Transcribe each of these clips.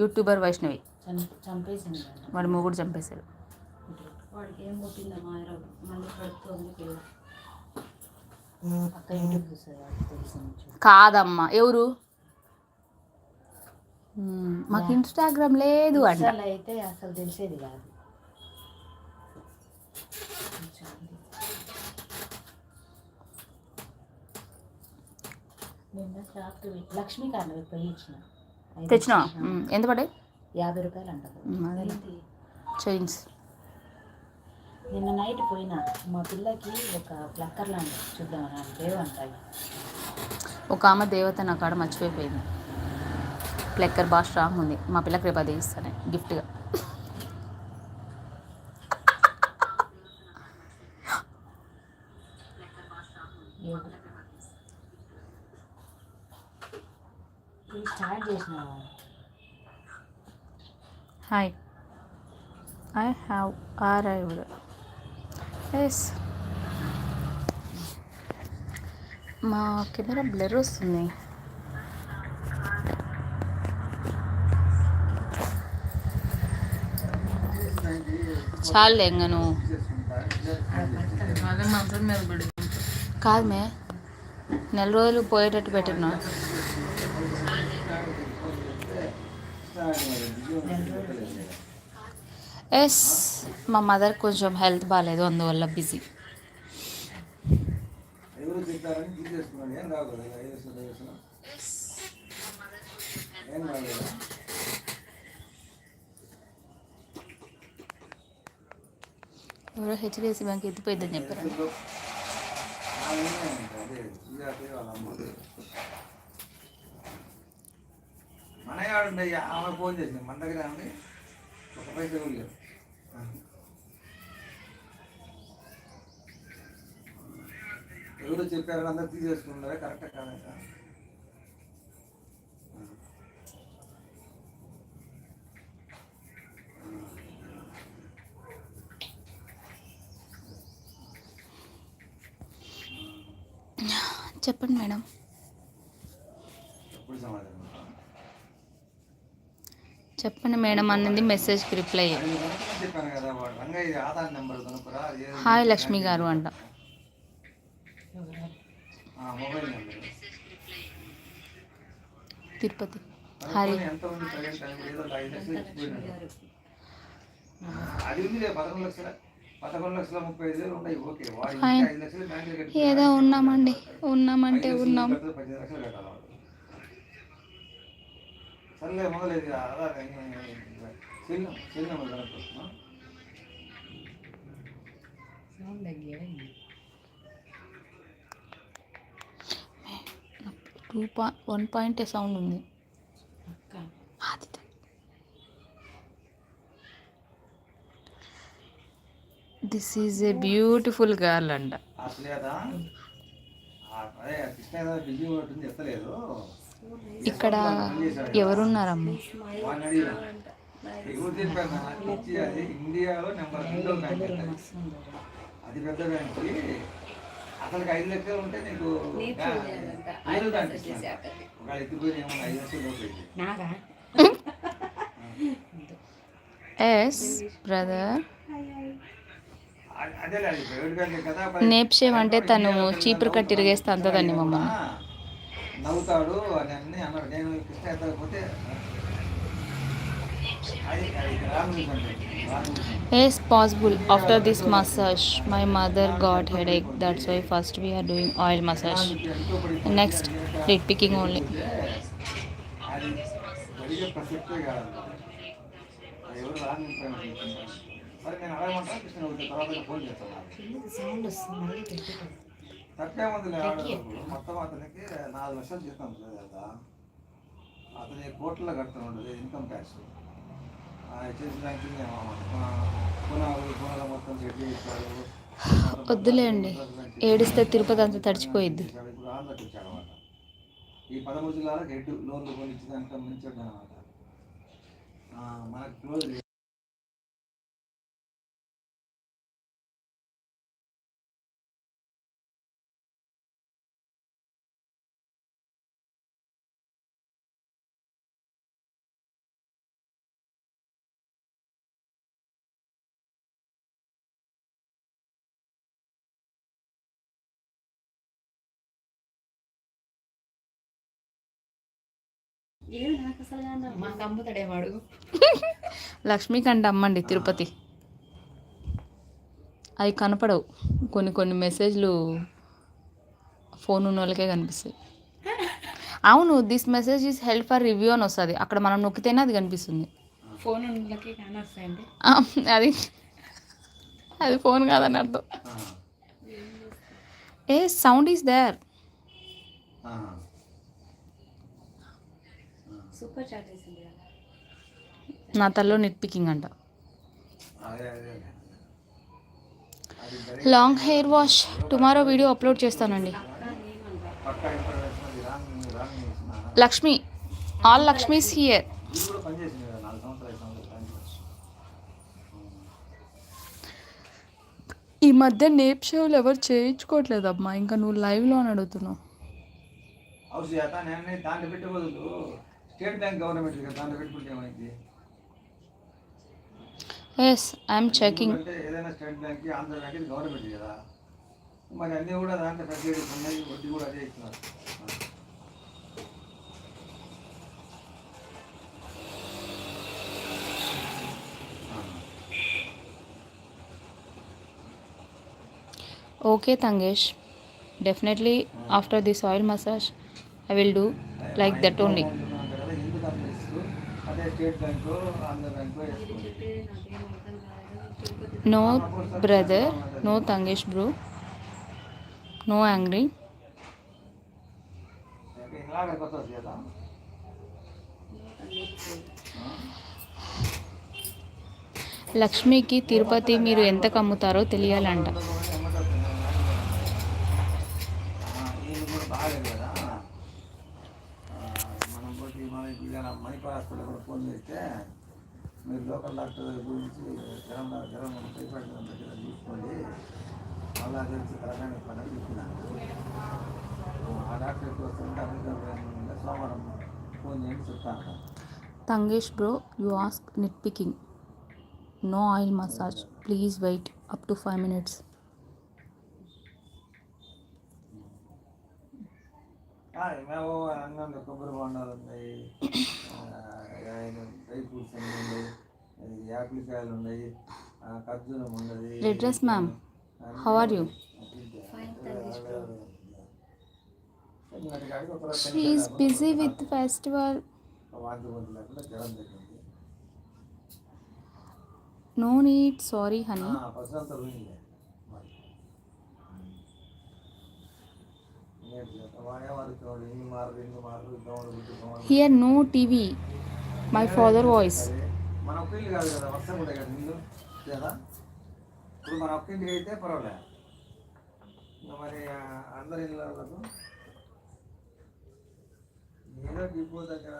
YouTuber Vaishnavi చంపేసింది వాడి మొగుడు చంపేశాడు. వాడికి ఏం కొట్టిందమ్మా మళ్ళీ పడుతుంది పిల్ల అక్క యూట్యూబ్ చూసేది తెలిసింది కాదమ్మా ఎవరు మాకు ఇన్స్టాగ్రామ్ లేదు అంట. అయితే అసలు తెలిసేది కాదు. నిన్న షాప్ లక్ష్మీకాండ పోయి ఇచ్చిన తెచ్చినా ఎంత పడే 50 రూపాయలు అంటారు చైన్స్. నిన్న నైట్ పోయినా మా పిల్లకి ఒక ప్లక్కర్ లాంటి చూద్దామని దేవ అంటాయి. ఒక ఆమె దేవత నా కాడ మర్చిపోయిపోయింది. ప్లక్కర్ బాగా స్ట్రాంగ్ ఉంది. మా పిల్లకి రేపు అది ఇస్తాను గిఫ్ట్గా. స్టార్ట్ చేసినావా? Hi, I have arrived. Yes, మా కెమెరా బ్లర్ వస్తుంది. చాలు ఎంగను కాదు మే, నెల రోజులు పోయేటట్టు పెట్టినా. ఎస్, మా మదర్ కొంచెం హెల్త్ బాగాలేదు, అందువల్ల బిజీ. ఎవరో హెచ్డిఎఫ్సి బ్యాంక్ ఎత్తిపోయిందని చెప్పారు. మనయాడుండయ్యా ఆమె ఫోన్ చేసింది మన దగ్గర ఉంది. ఒక పైసా కూడా లేదు. ఎవరో చెప్పారు అందరు తీసేసుకున్నారా? కరెక్టా కాదంట. చెప్పండి మేడం. చెప్పండి మేడం అన్నది మెసేజ్కి రిప్లై. హాయ్ లక్ష్మి గారు అంట. తిరుపతి హరి. ఏదో ఉన్నామండి, ఉన్నామంటే ఉన్నాం. వన్ పాయింట్ సౌండ్ ఉంది. This is a beautiful girl అంట. ఇక్కడ ఎవరున్నారమ్మా? ఇండియాలో నెంబర్ 2 బ్యాంక్ అది పెద్ద బ్యాంక్. అసలు 5 లక్షలు ఉంటే నీకు ఎత్తిపోయిన ఏమన్నా 5 లక్షలు. Yes brother. నేప్షేవ్ అంటే తను చీపురు కట్టి తిరిగేస్తే అంతదండి మమ్మల్ని. నవ్వుతాడు అని అన్ని అన్నాడు. నేను Krishna ఎత్తకపోతే Yes, possible. After this massage, my mother got headache. That's why first we are doing oil massage. Next, lid picking only. తప్పేముంది. మొత్తం అతనికి 4 లక్షలు జీతం కదా. అతని కోట్లలో కడుతున్నాడు ఇన్కమ్ ట్యాక్స్. వద్దులేండి, ఏడిస్తే తిరుపతి అంతా తడిచిపోయిద్ది. ఈ 13 జిల్లాలకు హెడ్ లోన్లు కొని ఇచ్చేదానికి మంచి అనమాట. మనకు క్లోజ్ ఏమి నాకు అసలు మాకు అమ్ముతాడేమో అడుగు. లక్ష్మీకంఠ అమ్మండి తిరుపతి. అవి కనపడవు, కొన్ని కొన్ని మెసేజ్లు ఫోన్ ఉన్న వాళ్ళకే కనిపిస్తాయి. అవును, this message is help for review అని వస్తుంది, అక్కడ మనం నొక్కితేనే అది కనిపిస్తుంది. ఫోన్ ఉన్నకి కానీ వస్తాయండి. అది అది ఫోన్ కాదని అర్థం. A sound is there. Super chat వేసింది కదా. నా తల్లో నెట్ పికింగ్ అంట. అదే అదే long hair wash tomorrow video upload చేస్తానండి. పక్కా ఇన్ఫర్మేషన్ రాంగ్ చేసిన లక్ష్మి, ఆల్ లక్ష్మీస్ హియర్. ఇది కూడా పనిచేసింది కదా 4 సంవత్సరాలు 5 సంవత్సరాలు ఈ మధ్య నేప్ షోలు ఎవరు చేయించుకోవట్లేదమ్మా, ఇంకా నువ్వు లైవ్లో అని అడుగుతున్నావు. అవును చేత నేను దాంట్లో పెట్టే బదులు స్టేట్ బ్యాంక్ గవర్నమెంట్ కదా దాంట్లో పెట్టుకుంటే ఏమైంది. Yes I'm checking. అంటే ఏదైనా స్టేట్ బ్యాంక్కి ఆంధ్ర బ్యాంక్ ఇది గవర్నమెంట్ కదా, మరి అన్నీ కూడా దాంట్లో ఫెసిలిటీస్ ఉన్నాయి, వడ్డీ కూడా అదే ఇస్తున్నారు. Okay Tangesh, definitely after this oil massage I will do like that only. ఎందుకు అనిపిస్తూ అదే స్టేట్ బ్యాంకు ఆంధ్ర బ్యాంకు వేసుకోండి. No brother, no Tangesh bro, no angry. ఇలాగ కొత్త కదా లక్ష్మికి తిరుపతి మీరు ఎంత కమ్ముతారో తెలియాలంట. వీళ్ళు కూడా బాగాలేదు కదా. మనం పోటీ మనకి మణిపాల్ హాస్పిటల్ కూడా ఫోన్ చేస్తే మీరు లోకల్ డాక్టర్ గురించి జ్వరం టైఫాయిడ్ దగ్గర చూసుకోండి, మళ్ళా తెలిసి తరగని పని చూస్తున్నాను. ఆ డాక్టర్ ఎక్కువ వస్తుంటే సోమవారం ఫోన్ చేయండి చెప్తాను. Tangesh bro, you ask nit picking, no oil massage, please wait up to 5 minutes. మేము అన్నంలో కొబ్బరి బొండాలు ఉన్నాయి, డ్రై ఫ్రూట్స్ అన్నీ ఉన్నాయి, యాపిల్కాయలు ఉన్నాయి, ఖర్జూరం ఉన్నది. Redress ma'am, how are you? She is busy with festival. వాంతి గొంతు లేకుండా జ్వరం తగ్గింది. No need sorry honey. First అంతా పోయింది. Here no TV, my father voice. మన ఒక్క ఇల్లు కాదు కదా, వర్షం ఉంటాయి కదా ఇల్లు కదా. ఇప్పుడు మన ఒక్క ఇంటికి అయితే పర్వాలే, ఇంకా మరి అందరి ఇళ్ళకు ఏదో డిపో దగ్గర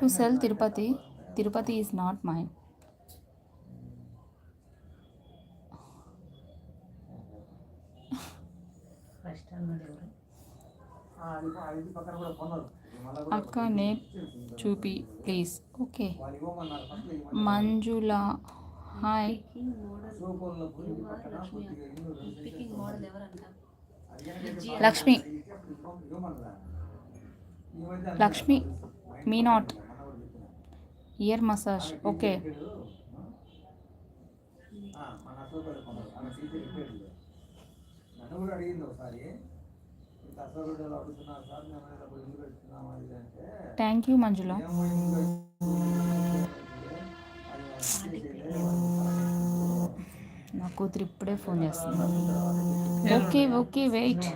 to sell Tirupati, Tirupati is not mine. First అన్నాడు ఎవరు? అది పక్కన కూడా కొన్నారు. అక్క నేమ్ చూపి please. Okay Manjula, hi. Lakshmi, Lakshmi మీ నాట్ ఇయర్ మసాజ్. ఓకే నన్ను కూడా అడిగింది ఒకసారి, అసలు అడుగుతున్నారు సార్ మేము ఇల్లు పెడుతున్నాము అది అంటే. Thank you Manjula. నా కూతురు ఇప్పుడే ఫోన్ చేస్తుంది. Okay okay wait.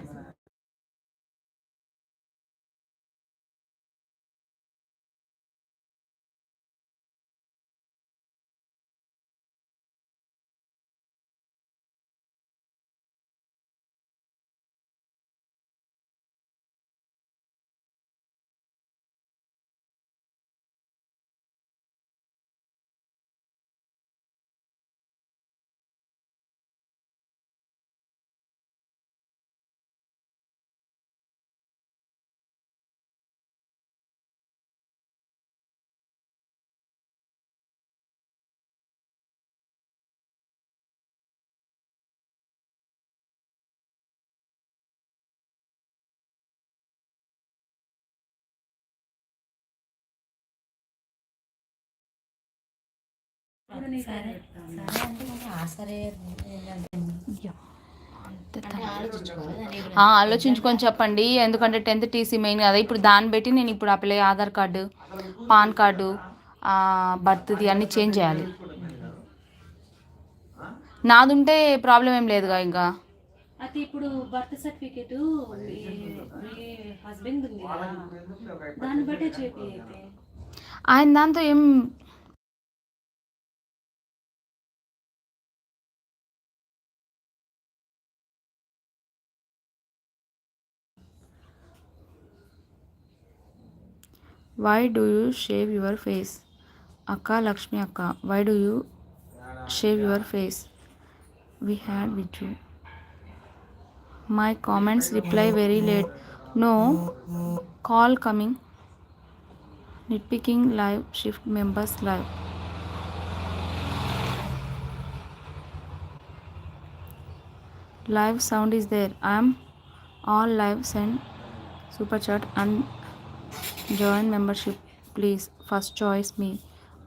సరే సరే అంటే కొంచెం ఆ సరే ఏంటంటే అంటే ఆలోచించుకోవాలి ఆలోచించుకొని చెప్పండి, ఎందుకంటే 10th టీసీ మెయిన్ కదా. ఇప్పుడు దాన్ని బట్టి నేను ఇప్పుడు apply Aadhaar card, PAN card, బర్త్ది అన్నీ చేంజ్ చేయాలి. నాది ఉంటే ప్రాబ్లం ఏం లేదుగా ఇంకా. అయితే ఇప్పుడు బర్త్ సర్టిఫికేట్ మీ హస్బెండ్ ఉంది కదా, దాన్ని బట్టే చేపి అయితే. ఆయన దాంతో ఏం why do you shave your face అక్క, లక్ష్మి అక్క, why do you shave your face, we had with you, my comments reply very late, no call coming, nit picking live, shift members live, live sound is there, I am all live, send super chat and join membership please, first choice me,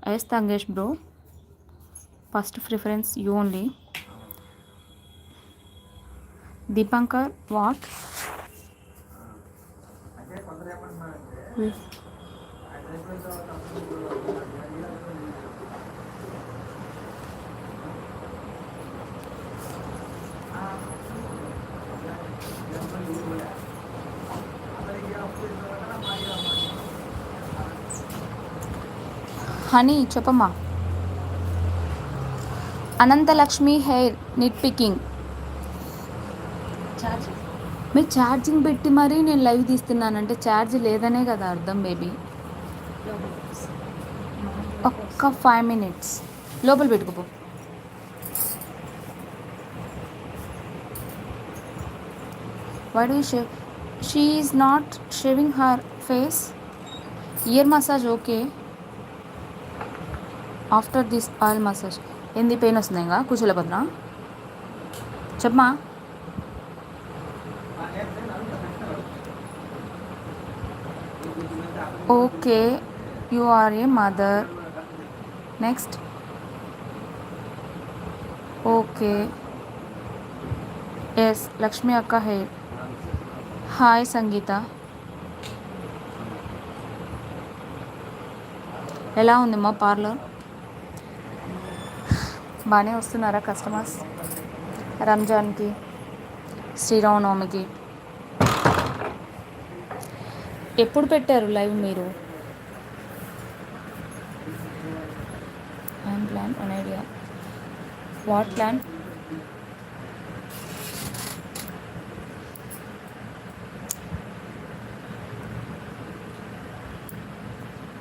yes Tangesh bro, first preference you only, Deepankar what అంటే కొందరు ఏమంటున్నారంటే ఆయన అయిపోయిన తర్వాత honey చెప్పమ్మా. Anantalakshmi hair nit picking, charge మీరు charging పెట్టి మరీ నేను లైవ్ తీస్తున్నానంటే ఛార్జ్ లేదనే కదా అర్థం బేబీ. ఒక్క 5 minutes లోపల పెట్టుకోపో. Why do shave, she is not shaving her face, ear massage okay after this oil massage. ఏంది పెయిన్ వస్తుంది ఇంకా కూర్చోలేకపోతున్నా, చెప్పమా. Okay you are a mother, next okay yes Lakshmi అక్క హెయిర్, హాయ్ సంగీత, ఎలా ఉందమ్మా పార్లర్, బాగానే వస్తున్నారా కస్టమర్స్ రంజాన్కి, శ్రీరామనవమికి? ఎప్పుడు పెట్టారు లైవ్ మీరు? I'm plan an idea, what plan?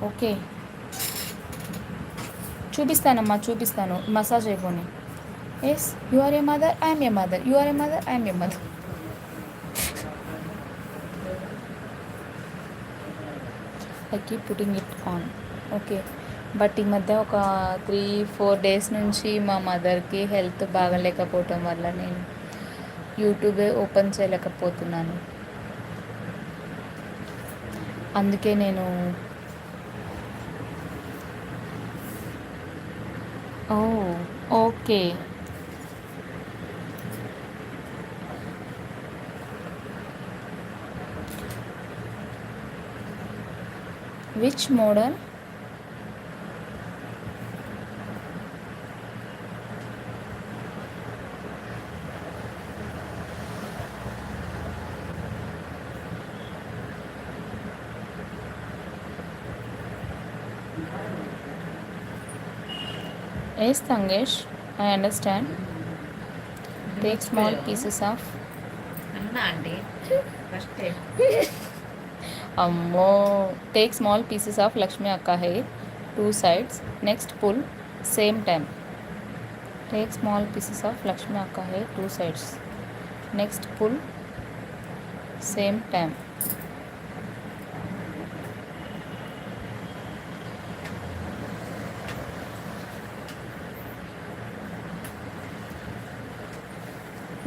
Okay చూపిస్తానమ్మా, చూపిస్తాను, మసాజ్ అయిపోయి. Yes you are a mother, I'm a mother, you are a mother, I'm a mother. I keep putting it on. Okay but ఈ మధ్య ఒక 3-4 days నుంచి మా మదర్కి health బాగలేకపోవటం వల్ల నేను యూట్యూబే ఓపెన్ చేయలేకపోతున్నాను. అందుకే నేను okay which model? Yes, Tangesh, I understand. Take small pieces of. అన్నా అండి first Ammo. Take small pieces of Lakshmi Akka hair, 2 sides. Next pull, same time. Take small pieces of Lakshmi Akka hair, 2 sides. Next pull, same time.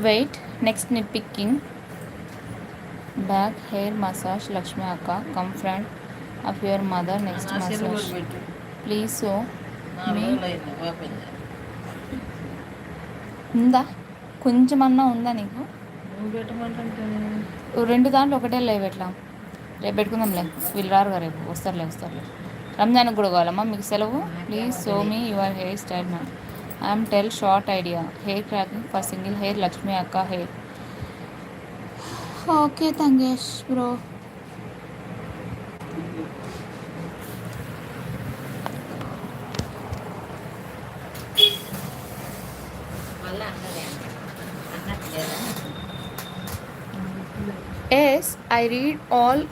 Wait, next nitpicking. Back hair massage Lakshmi Akka. Come front of your mother. Next massage. Please so ఉందా కొంచెమన్నా ఉందా నీకు? నువ్వు పెట్టమంటే రెండు దాంట్లో ఒకటే లేవు ఎట్లా? రేపు పెట్టుకుందాంలే, వీళ్ళు రారుగా రేపు, వస్తారులే. రంజాన్కి కూడా కావాలమ్మా మీకు సెలవు? Please show me your hair style ma'am. I'm tell short idea hair cracking for single hair Lakshmi అక్క hair. Okay Tangesh bro. Yes I read all.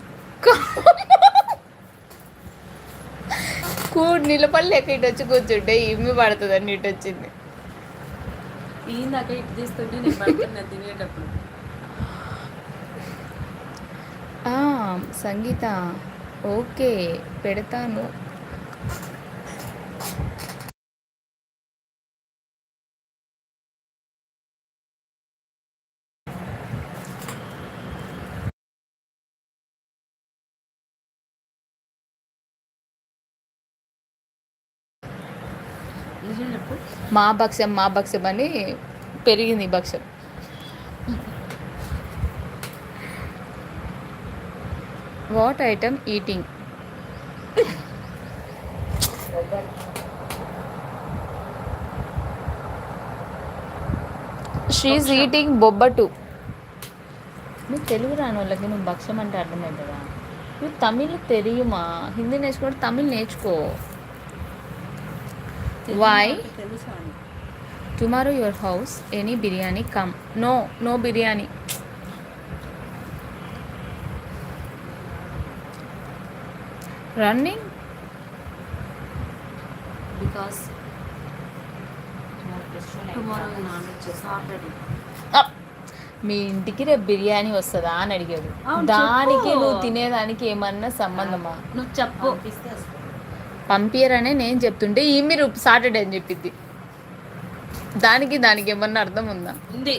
నిలబడలేక ఇటు వచ్చి కూర్చుంటే ఇమ్మి పడుతుందని ఇటు వచ్చింది. ఇందాక ఇటు తీస్తుంటే నేను పడుతున్నా తినేటప్పుడు. సంగీత ఓకే పెడతాను. మా భక్ష్యం అని పెరిగింది ఈ భక్ష్యం. What item eating? She eating bobbattu. నువ్వు తెలుగు రాని వాళ్ళకి నువ్వు భక్ష్యం అంటే అర్థమవుతుందా? నువ్వు తమిళ్ తెలియమా? హిందీ నేర్చుకుంటే తమిళ్ నేర్చుకో. Why? Tomorrow your house, any biryani come? No biryani. Running? Because tomorrow non-veg Saturday. మీ ఇంటికి రేపు బిర్యానీ వస్తుందా అని అడిగాడు. దానికి నువ్వు తినేదానికి ఏమన్నా సంబంధమా? నువ్వు చెప్పు. పంపియరనే నేను చెప్తుంటే ఈ మీరు సాటర్డే అని చెప్పింది. దానికి ఏమన్నా అర్థం ఉందా? ఉంది.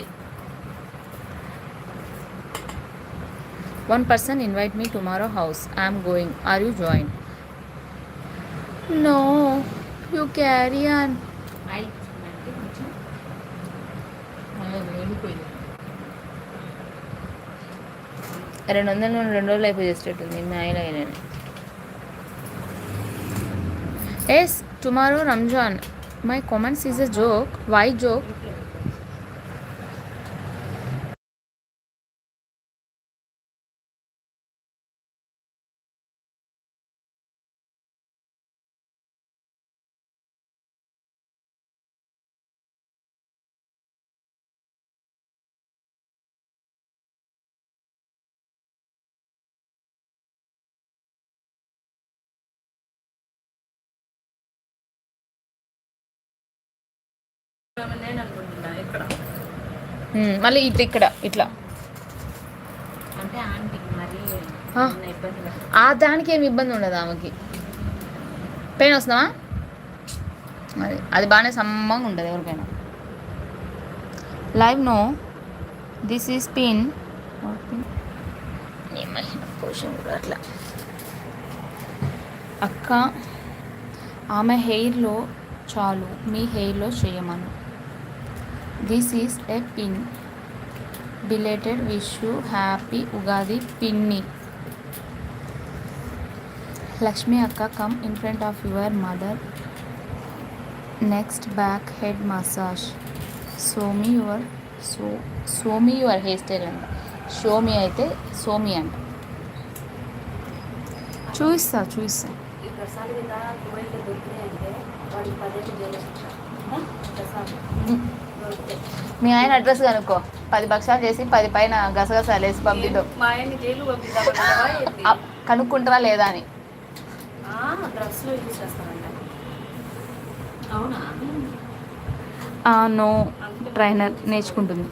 1 person invite me tomorrow house. I am going. Are you join? No. You carry on. 200 2 రోజులు అయిపోయి చేసేటట్టుంది మీ ఆయనగా. Yes, tomorrow Ramzan. My comments is a joke. Why joke? మళ్ళీ ఇక్కడ ఇట్లా అంటే ఆంటీకి మరి ఆ దానికి ఏమి ఇబ్బంది ఉండదు ఆమెకి. పెయిన్ వస్తుందా? అది బాగానే సమ్మంగా ఉంటుంది ఎవరికైనా. Live no this is pin portion కూడా అట్లా. అక్క ఆమె హెయిర్లో చాలు, మీ హెయిర్లో చేయమను. This is a pin. Belated wish you happy Ugadi పిన్ని. లక్ష్మి అక్క come in front of your mother. Next back head massage. Show me your hair style అంట. షోమి అయితే సోమి అంట. చూపిస్తా. మీ ఆయన అడ్రస్ కనుక్కో, 10 భక్షాలు చేసి 10 పైన గసగసాలు వేసి పంపిద్దాం. కనుక్కుంటారా లేదా అని. నో ట్రైనర్ నేర్చుకుంటుంది.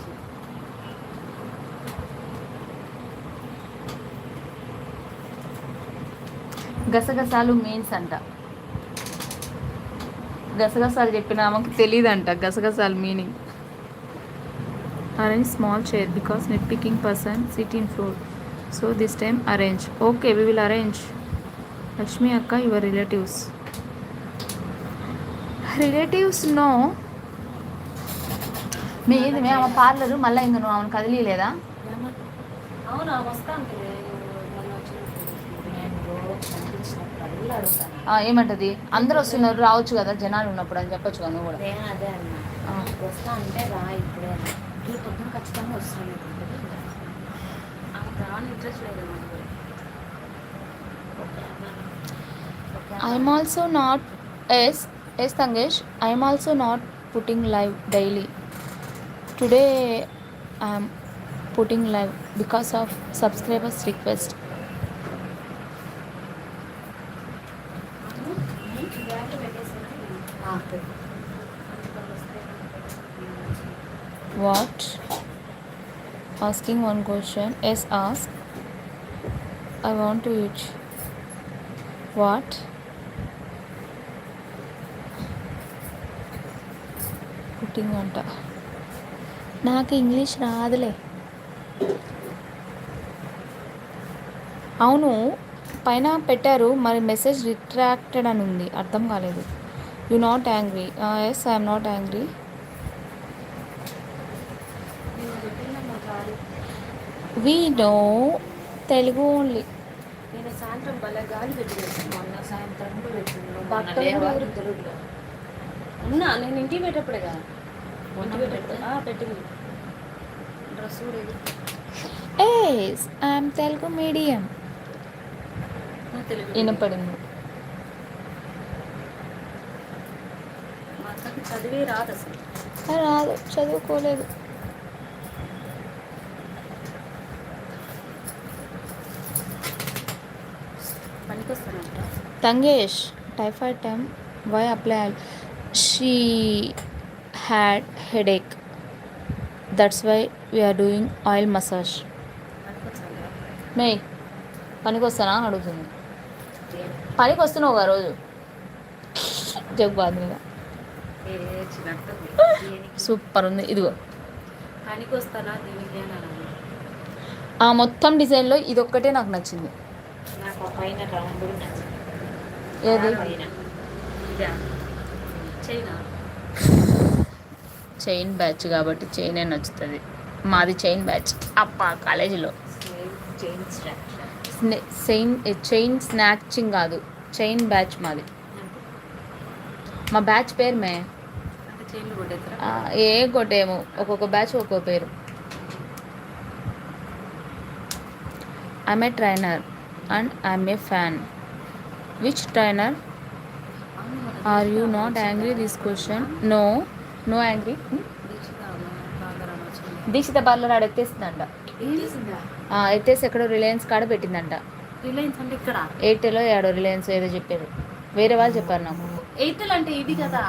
గసగసాలు మీన్స్ అంట. గసగసాలు చెప్పిన ఆమెకు తెలియదంట గసగసాలు meaning. Arrange small chair because net picking person sit in floor. So this time arrange. Okay we will arrange. Lakshmi అక్క యువర్ రిలేటివ్స్. రిలేటివ్స్ నో మీది మేము పార్లరు మళ్ళీ ఇంక నువ్వు ఆమెను కదిలీలేదా? అవునా వస్తాను మొన్న వచ్చినప్పుడు ఏమంటది అందరూ వస్తున్నారు రావచ్చు కదా జనాలు ఉన్నప్పుడు అని చెప్పొచ్చు కదా నువ్వు కూడా. నేను అదే అన్నా వస్తా అంటే రా ఇప్పుడే రేపు పొద్దున ఖచ్చితంగా వస్తాను ఆమెకు రాని ఇంట్రెస్ట్ లేదు I'm also not yes Tangesh I'm also not putting live daily today I'm putting live because of subscribers request. What? Asking one question. Yes, ask. I want to eat. What? Cooking అంట. నాకు English రాదులే. అవును పైన పెట్టారు మరి message retracted అని ఉంది అర్థం కాలేదు. You not angry? Yes I'm not angry. We no Telugu only. నేను సాయంత్రం భలే గాలి పెట్టేసాను మొన్న సాయంత్రం కూడా పెట్టింది బట్టలు ఉన్నా నేను ఇంటికి పెట్టేప్పుడేగా పెట్టింది డ్రెస్ కూడా yes I'm Telugu medium. Telugu వినపడింది. మా అక్కకి చదివే రాదు అసలు. రాదు చదువుకోలేదు. పనికొస్తానంట Tangesh typhoid time why apply she had headache that's why we're doing oil massage. మే పనికి వస్తానా అని అడుగుతుంది. పనికి వస్తున్నావు ఒక రోజు జగ్ బాధ సూపర్ ఉంది. ఇదిగో పనికి వస్తానా దీనికి ఆ మొత్తం డిజైన్లో ఇది ఒక్కటే నాకు నచ్చింది. నాకు పైన రౌండ్ ఏది చైన్ బ్యాచ్ కాబట్టి చైనే నచ్చుతుంది. మాది చైన్ బ్యాచ్ అప్ప కాలేజీలో చైన్ స్నాచింగ్ కాదు చైన్ బ్యాచ్ మాది. మా బ్యాచ్ పేరు మే ఏ కొట్టేమో ఒక్కొక్క బ్యాచ్ ఒక్కొక్క పేరు. I'm a trainer and I'm a fan. Which trainer? Are you not angry this question? No no angry. Dikshita parlour ఆడ ఎత్తేసిందంట. ఎత్తేసి ఎక్కడో రిలయన్స్ కాడ పెట్టిందంట. రిలయన్స్ అంటే ఇక్కడ ఎయిర్టెల్లో ఏడో రిలయన్స్ ఏదో చెప్పారు వేరే వాళ్ళు చెప్పారు నాకు. ఎయిర్టెల్ అంటే ఇది కదా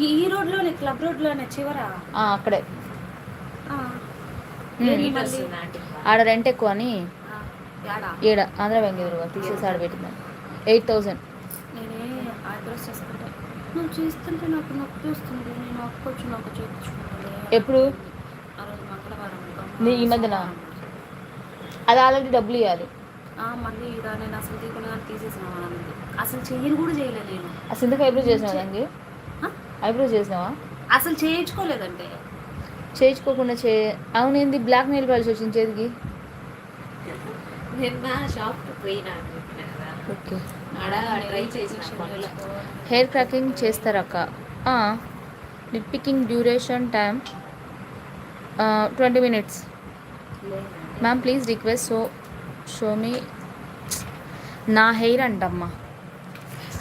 ఈ రోడ్లోనే క్లబ్ రోడ్లోనే చివరా అక్కడే ఆడ రెంట్ ఎక్కువ అని ఈడ ఆంధ్ర బ్యాంక్ ఎదురుగా తీసేసి ఆడ పెట్టిందంట. 8,000. నేనే ఐబ్రోస్ చేసుకుంటా నువ్వు చేస్తుంటే నాకు నొప్పి వస్తుంది. నేను ఒక్కొచ్చు నాకు చేయించుకుంటాను. ఎప్పుడు? ఆ రోజు మంగళవారం నీ ఈ మధ్యన అది ఆల్రెడీ డబ్బులు ఇవ్వాలి. మళ్ళీ ఇక నేను అసలు తీయకుండా తీసేసినావా అన్నది. అసలు చెయ్యను కూడా చేయలేదు నేను. అసలు ఎందుకు ఐబ్రో చేసినావా దానికి? ఐబ్రో చేసినావా? అసలు చేయించుకోలేదంటే చేయించుకోకుండా అవును ఏంది బ్లాక్ మెయిల్ పాలిష్ వచ్చింది చేతికి? నిన్న షాప్కి పోయినా. ఓకే ట్రై చేసి హెయిర్ క్రాకింగ్ చేస్తారక్క? Nit picking duration time 20 minutes. Ma'am please request show me. నా హెయిర్ అంటమ్మా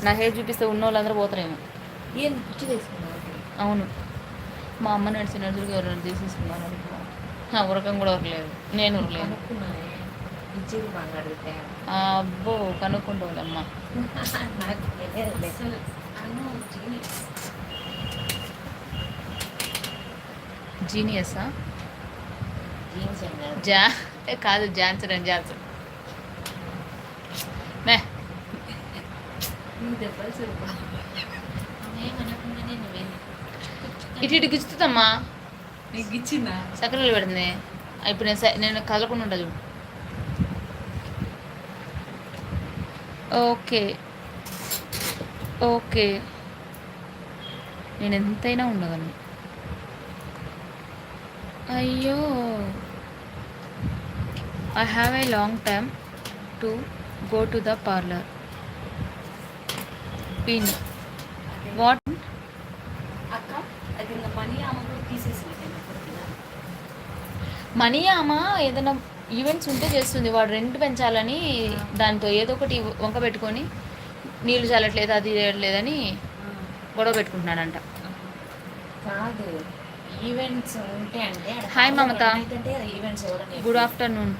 నా హెయిర్ చూపిస్తే ఉన్న వాళ్ళందరూ పోతారేమో. ఏం పిచ్చి తీసుకున్నారు? అవును మా అమ్మ నడిచి నడుచుకు ఎవరైనా తీసేసుకున్నారు అనుకో ఉరకం కూడా ఉరకలేదు. నేను ఉరకలేదు. అబ్బో కనుక్కుంటుందమ్మా. జీనియసా? కాదు జాన్సన్ అండ్ జాన్సన్. మే ఇటు గిచ్చుతుందమ్మా. నీకు ఇచ్చిందా? సకరాలు పెడుతుంది. ఇప్పుడు నేను కదలకుండా ఉంటా చూడు. ఓకే ఓకే నేను ఎంతైనా ఉండగలను. అయ్యో, I have a long time to go to the parlour. Pin what? అక్క అది ఇంకా మనీ ఆమె కూడా తీసేసింది మనీ ఆమె ఏదైనా ఈవెంట్స్ ఉంటే చేస్తుంది. వాడు రెంట్ పెంచాలని దాంతో ఏదో ఒకటి వంక పెట్టుకొని నీళ్లు చల్లట్లేదు, అది చేయట్లేదని గొడవ పెట్టుకుంటున్నాడంట. కాదు, ఈవెంట్స్ ఉంటే అంటే హాయ్ మమత, ఈవెంట్స్ ఎవరైనా గుడ్ ఆఫ్టర్నూన్.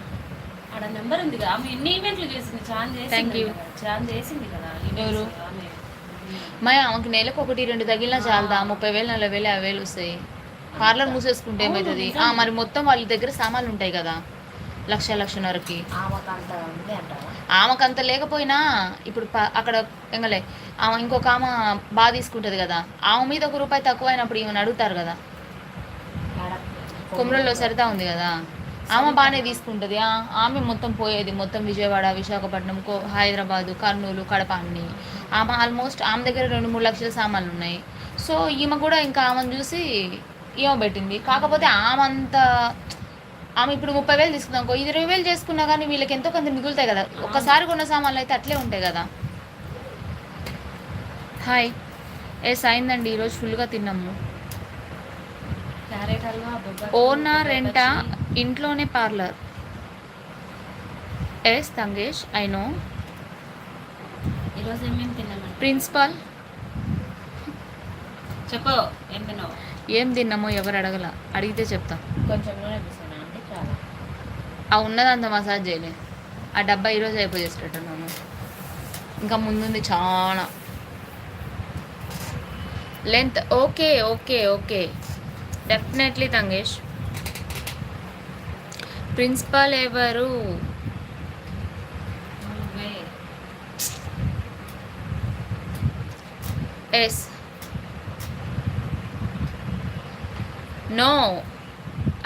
ఆడ నెంబర్ ఉంది కదా, ఆమె ఎన్ని ఈవెంట్లు చేసింది, చాలా Thank చేసింది you. కదా, చాలా చేసింది కదా ఎవరు? events ఆమె. మై ఆమెకి నెలకు 1-2 తగిలినా చాలదా? 30,000 40,000 50,000 వస్తాయి. పార్లర్ మూసేసుకుంటే ఏమవుతుంది? మరి మొత్తం వాళ్ళ దగ్గర సామాన్లు ఉంటాయి కదా, 1,00,000-1,50,000కి. ఆమెకంత ఉంది అంటావా? ఆమెకంత లేకపోయినా ఇప్పుడు అక్కడ ఎంగలే ఆమె ఇంకొక ఆమె బాగా తీసుకుంటుంది కదా, ఆమె మీద ₹1 తక్కువ అయినప్పుడు ఈమెను అడుగుతారు కదా. కొమరంలో సరిత ఉంది కదా, ఆమె బాగానే తీసుకుంటుంది. ఆమె మొత్తం పోయేది మొత్తం విజయవాడ, విశాఖపట్నం, హైదరాబాదు, కర్నూలు, కడప అన్ని. ఆమె ఆల్మోస్ట్ ఆమె దగ్గర 2-3 లక్షల సామాన్లు ఉన్నాయి. సో ఈమె కూడా ఇంకా ఆమెను చూసి ఈమె పెట్టింది. కాకపోతే ఆమె ఇప్పుడు 30,000 తీసుకుందాం, 20,000 చేసుకున్నా కానీ వీళ్ళకి ఎంతో కొంత మిగులుతాయి కదా. ఒక్కసారి కొన్న సామాన్లు అయితే అట్లే ఉంటాయి కదా. హాయ్, అయిందండి, ఈరోజు ఫుల్గా తిన్నాము. క్యారెట్ హల్వా, బొబ్బట్లు, ఓనా రెంటా? బజ్జీ. ఇంట్లోనే parlour. Yes Tangesh, I know. ఈరోజు ఏమేమి తిన్నామండి? ప్రిన్సిపాల్, చెప్పు ఏం తిన్నావు? ఏం తిన్నామో ఎవరు అడగల, అడిగితే చెప్తా. కొంచెం నూనె పూసానా అండి? చాలా ఆ ఉన్నదంతా మసాజ్ చేయలేదు. ఆ డబ్బా ఈరోజు అయిపోయేసేటట్టున్నాను. ఇంకా ముందుంది చాలా length. Okay okay okay, definitely Tangesh. Principal ఎవరు? నువ్వే. Yes, no,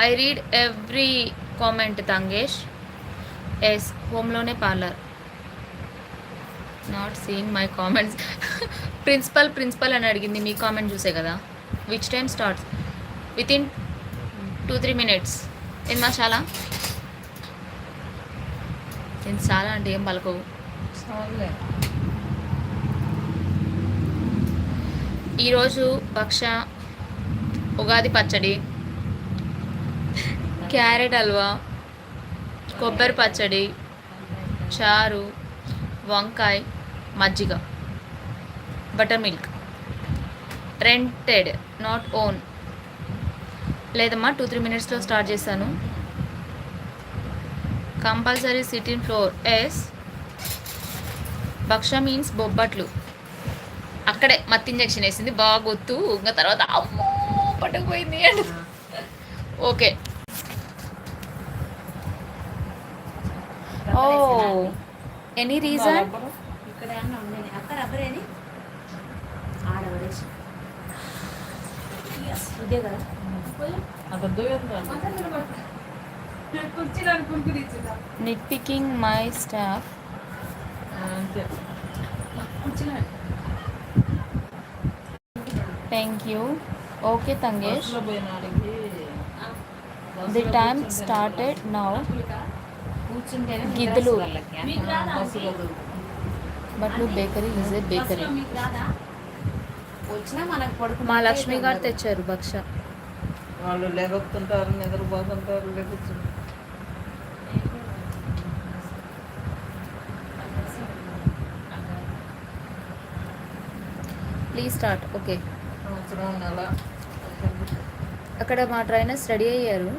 I read every comment Tangesh. Yes, హోమ్లోనే parlour. Not seeing my comments. Principal principal అని అడిగింది, మీ కామెంట్ చూసే కదా. Which time starts? Within 2-3 minutes. ఏం మా చాలా నేను చాలా అంటే ఏం పలకవు. చాలులే. ఈరోజు భక్ష, ఉగాది పచ్చడి, క్యారెట్ హల్వా, కొబ్బరి పచ్చడి, చారు, వంకాయ, మజ్జిగ, butter milk. Rented, not own. లేదమ్మా, 2-3 minutesలో స్టార్ట్ చేశాను. Compulsory sit in floor. Yes, భక్ష మీన్స్ బొబ్బట్లు. అక్కడే మత్తు ఇంజెక్షన్ వేసింది, బాగా గొత్తు. ఇంకా తర్వాత అమ్మో పట్టుకుపోయింది and okay. Oh, any reason? ఇక్కడ ఏమన్నా ఉండేది అక్క, రబ్బరేది ఆడవడేసి ఇదే కదా. కుర్చీలో అనుకుంటుంది ఇచ్చిందా? Neat picking my staff. అంతే. కుర్చీలో థ్యాంక్ యూ. ఓకే తంగేష్, బస్సులో పోయిన ఆడికి ది టైమ్ స్టార్టెడ్ నౌ. కూర్చుంటేనే గిద్దలు. మీకు రాదా? బస్సులో బట్లు బేకరీ ఈజ్ ఏ బేకరీ. బస్సులో మీకు రాదా? వచ్చినా మనకు పడుకు మా లక్ష్మి గారు తెచ్చారు భక్ష. వాళ్ళు లెగొస్తుంటారు, నిద్రపోతుంటారు, లెగుతుంటారు. Please start. ఓకే, సంవత్సరం నెల అక్కడ మా ట్రైనర్స్ రెడీ అయ్యారు,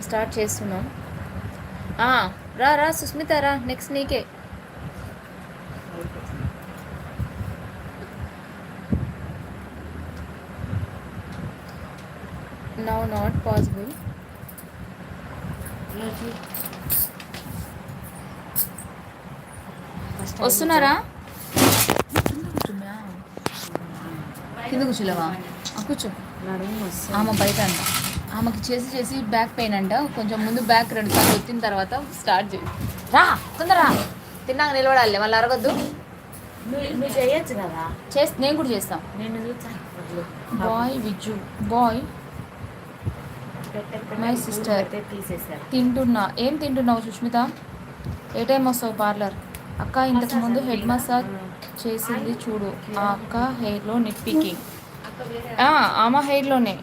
స్టార్ట్ చేస్తున్నాం. రా రా సుస్మిత, రా, నెక్స్ట్ నీకే. Now not possible. వస్తున్నారా? కింద కూర్చోలేవా? కూర్చో. ఆమె బయట అంట, ఆమెకి చేసి చేసి బ్యాక్ పెయిన్ అంట. కొంచెం ముందు బ్యాక్ 2 సార్లు వచ్చిన తర్వాత స్టార్ట్ చేయి. రా తొందర, తిన్నాక నిలబడాలి, మళ్ళీ అరగద్దు. నువ్వు చేయొచ్చు కదా. నేను కూడా చేస్తాను. నేను చూసాను bye Viju bye my sister తీసేసారు. తింటున్నా. ఏం తింటున్నావు సుష్మిత? ఏ టైం వస్తావు పార్లర్? అక్క ఇంతకుముందు హెడ్ మసాజ్ చేసింది చూడు. ఆ అక్క హెయిర్లో నిట్ పీకింగ్. ఆమె హెయిర్లోనే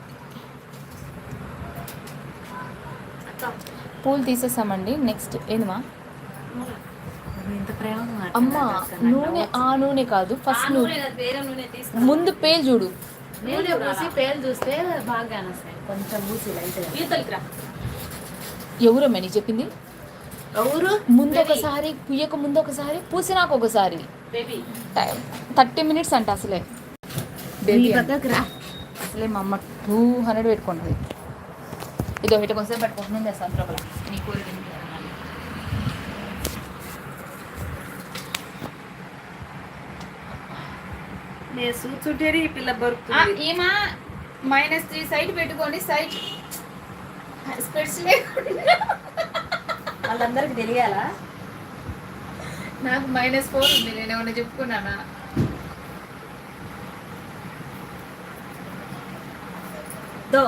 పూలు తీసేసామండి. నెక్స్ట్ ఏందమ్మా? ఇంత ప్రేమగా అమ్మ నూనె. ఆ నూనె కాదు, ఫస్ట్ నూనె వేరే నూనె తీసుకు. ముందు పేలు చూడు. నూనె పూసి పేలు చూస్తే బాగా వస్తాయి. కొంచెం పూసి లైట్గా. ఎవరమ్మ నీకు చెప్పింది? ఎవరు ముందు ఒకసారి పుయ్యక ముందు ఒకసారి పూసినాక ఒకసారి. బేబీ 30 మినిట్స్ అంట అసలే. బేబీ పక్కకు రా. అసలే మా అమ్మ 200 పెట్టుకుంటుంది. ఇదో ఇటు కొంచెం పట్టుకుంటుంది. నేను చేస్తాను లోపల నీ కూర తిని. నేను చూచుంటేనే ఈ పిల్ల బరుకుతుంది. ఈమె -3 సైడ్ పెట్టుకోండి. సైడ్ స్పెట్స్ లేకుండా వాళ్ళందరికి తెలియాలా? నాకు -4 ఉంది. నేను ఏమన్నా చెప్పుకున్నానా? దో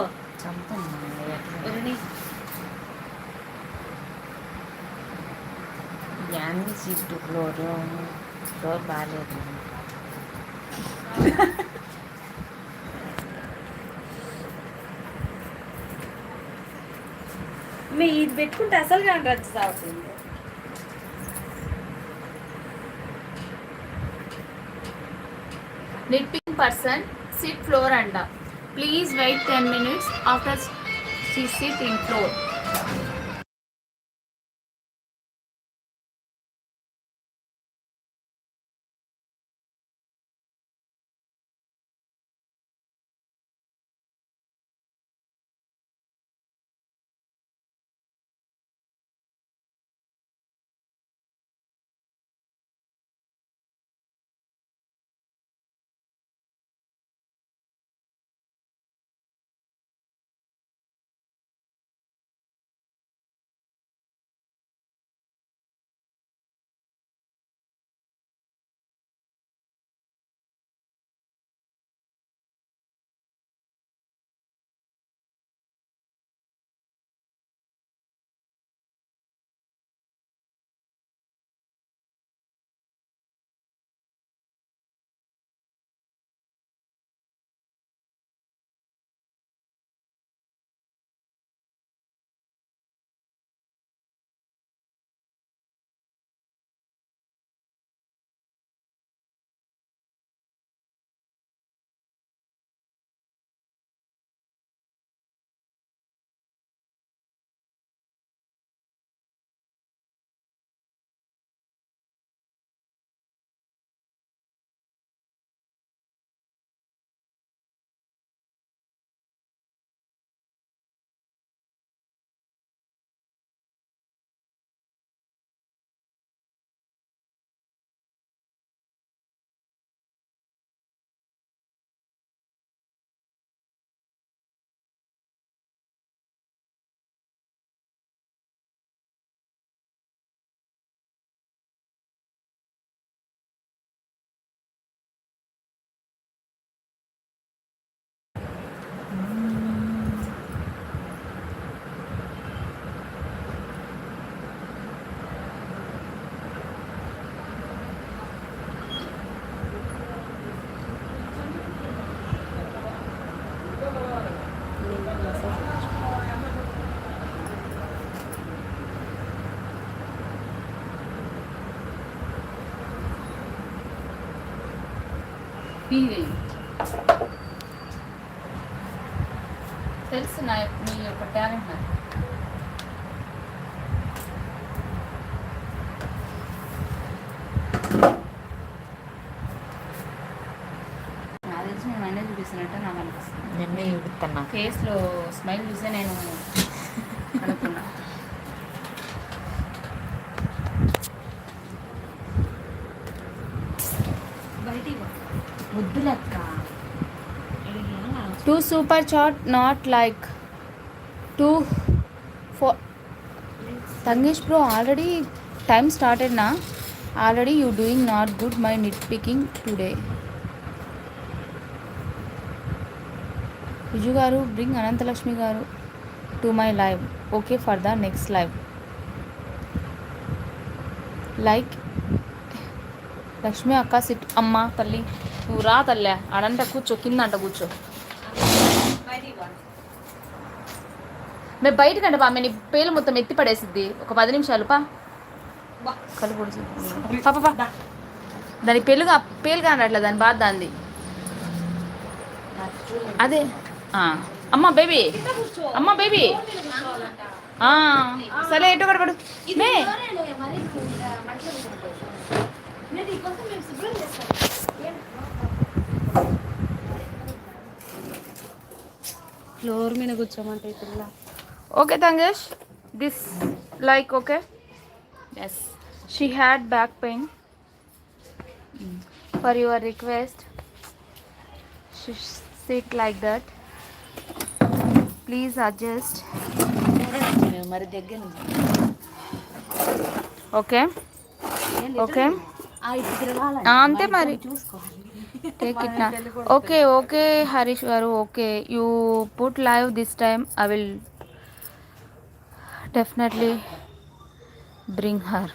జ్ఞాని సీటు ఫ్లోర్ బాగాలేదు. మీ ఇది పెట్టుకుంటే అసలు కానీ రచ్చ సాగుతుంది. Knitting person sit floor and please wait 10 minutes after she sit in floor. తెలుసు నా మీ యొక్క టాలెంట్ నాకు. నాకు తెలిసి నేను అన్నీ చూపిస్తున్నట్టు నాకు అనిపిస్తుంది. నిన్నే చూపిస్తున్నా. ఫేస్లో స్మైల్ చూసే నేను అనుకున్నా. ముద్దులక్క 2 super chat not like 2 for Tangish bro already time started na. Already you doing not good my nit picking today. Viju garu bring Anantalakshmi garu to my live. Okay for the next live. Like Lakshmi అక్క sit. అమ్మ తల్లి నువ్వు రా తల్లే, ఆడంట కూర్చో, కింద అంట కూర్చో. మేము బయటకంటే పా, నీ పేలు మొత్తం ఎత్తి పడేసిద్ది. ఒక 10 నిమిషాలు పా, కళ్ళు పొడిచి పాప. దాని పేలు కానట్లే, దాని బాధ దాన్ని. అదే అమ్మ బేబీ, అమ్మ బేబీ, సరే ఎటు కూడా పడు. ఫ్లోర్ మీద కూర్చోమంటే పిల్ల. Okay Tangesh, this like okay. Yes, she had back pain. For your request sit like that. Please adjust. మరి దగ్గర ఓకే ఓకే అంతే మరి. టేక్ ఇట్ నా. ఓకే ఓకే హరీష్ గారు, okay you put live this time. I will definitely bring her.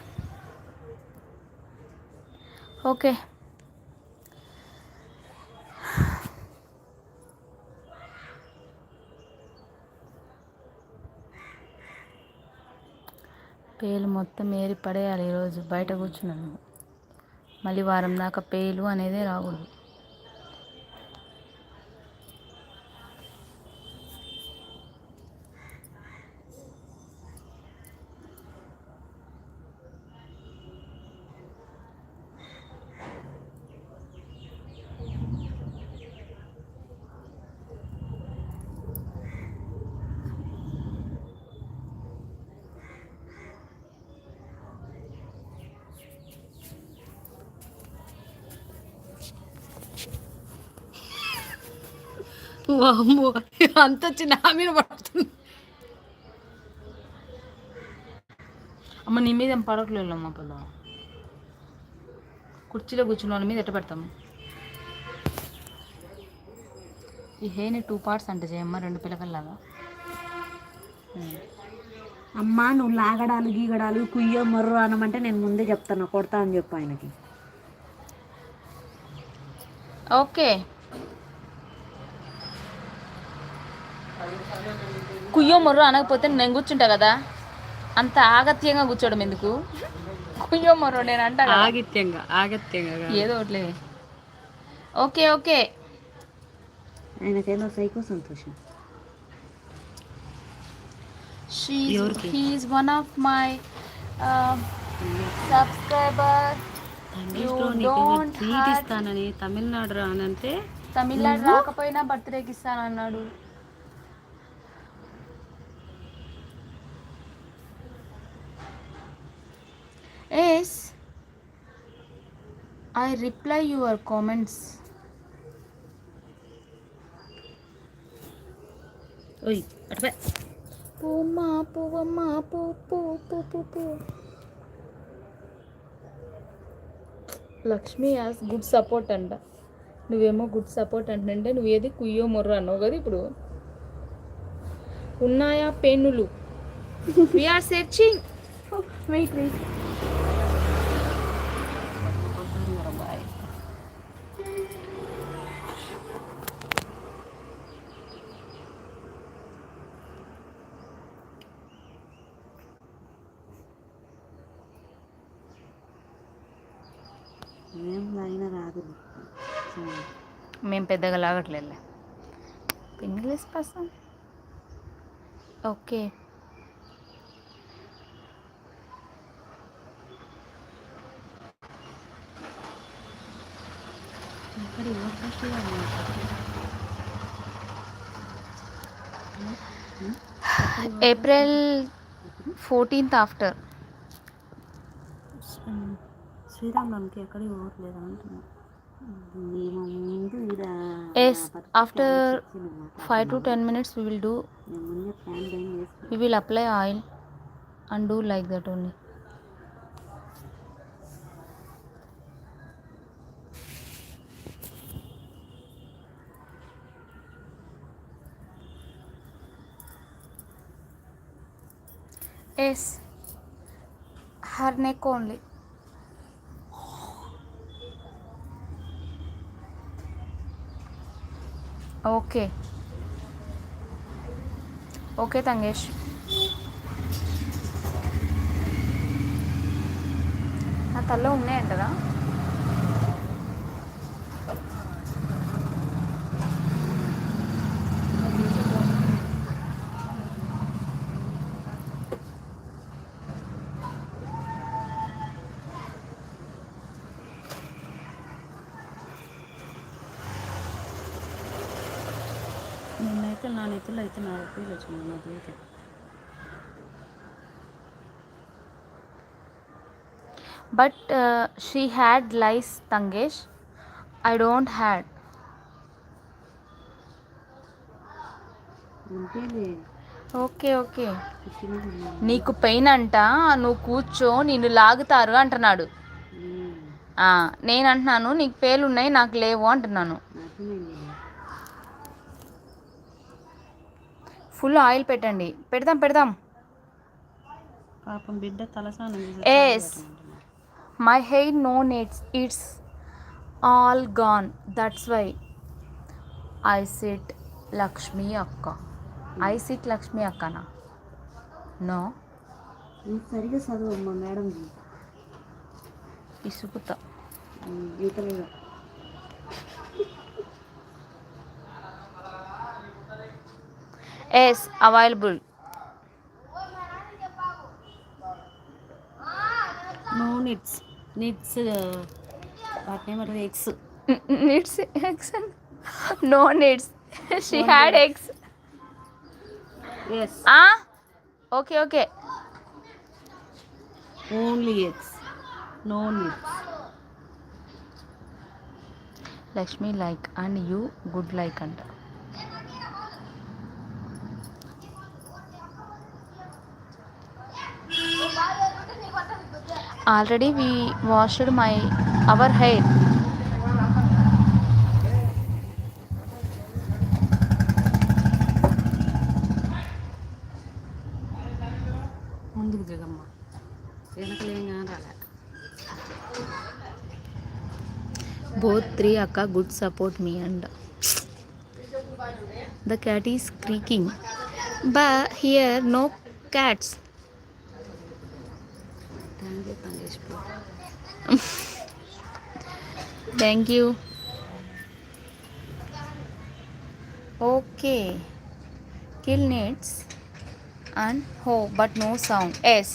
Okay పేలు మొత్తం ఏరి పడేయాలి ఈరోజు. బయట కూర్చున్నాను, మళ్ళీ వారం దాకా పేలు అనేదే రాకూడదు. అమ్మో, అంత వచ్చి నా మీద పడుతుంది. అమ్మ నీ మీద ఏం పడకలేదు అమ్మ. పొల కుర్చీలో కూర్చున్న వాళ్ళ మీద ఎట్ట పెడతాము. ఈ హెయిర్ని 2 parts అంటే చేయమ్మ, 2 పిల్లకల్లాగా. అమ్మా నువ్వు లాగడాలు గీగడాలు కుయ్యో మర్రు అనమంటే నేను ముందే చెప్తాను, కొడతా అని చెప్పు ఆయనకి. ఓకే కుయ్యో మొర్రో అనకపోతే నేను కూర్చుంటా కదా, అంత ఆగత్యంగా కూర్చోవడం ఎందుకు? కుయ్యో మొర్రో నేను అంటా ఆగత్యంగా ఏదో ఒకట్లే. ఓకే ఓకే, ఆయనకేదో సైకో సంతోషం. he's one of my subscriber. You don't ఇస్తానని తమిళనాడు రానంటే, తమిళనాడు రాకపోయినా బర్త్డేకి ఇస్తానన్నాడు. Yes, I reply your comments. ఓయ్ అట్లా పూమ్మా పువ్వమ్మా పూ పూ పూ పూ పూ. లక్ష్మి యాజ్ గుడ్ సపోర్ట్ అంట. నువ్వేమో గుడ్ సపోర్ట్ అంటే నువ్వు ఏది కుయ్యో మొర్ర అన్నావు కదా. ఇప్పుడు ఉన్నాయా పెన్నులు? We are searching. Wait wait. మేము పెద్దగా లాగట్లేదు. English person okay. April 14th after. శ్రీరామనవమికి ఎక్కడికి పోవట్లేదు అంటున్నా. Yes, after 5 to 10 minutes we will do. We will apply oil and do like that only. Yes her neck only. Okay okay Tangesh. నా తల్లో ఉన్నాయంటరా. నిన్నైతే నా నెత్తులు అయితే 4 రూపాయలు వచ్చింది నా జీవితం. But she had lice, Tangesh. I don't had. అంతేలే. Okay okay. తిట్టినా నీకు పెయిన్ అంట, నువ్వు కూర్చో, నిన్ను లాగుతారు అంటున్నాడు. నేను అంటున్నాను నీకు పేలు ఉన్నాయి నాకు లేవు అంటున్నాను. ఫుల్ ఆయిల్ పెట్టండి. పెడదాం. పాపం బిడ్డ తలస్నానం yes my hair no nits, it's all gone, that's why I sit Lakshmi అక్క. ఐ సిట్ లక్ష్మి అక్కనా? నో సరిగా చదువు అమ్మా మేడం. ఇసుకుతా. గీతలుగా ఎస్ అవైలబుల్. నో నిట్స్ వాటిని ఏమంటారు? Eggs. Nits eggs no nits. She had eggs. Yes okay okay. Only eggs, no nits. Lakshmi like and you good like అంట. Already we washed our hair. ముందుకు దిగమ్మా, వెనకలేం రాలే. Both 3 akka good support me and the cat is creaking. But here no cats. Thank you. Okay. Kill nets and ho but no sound. Yes.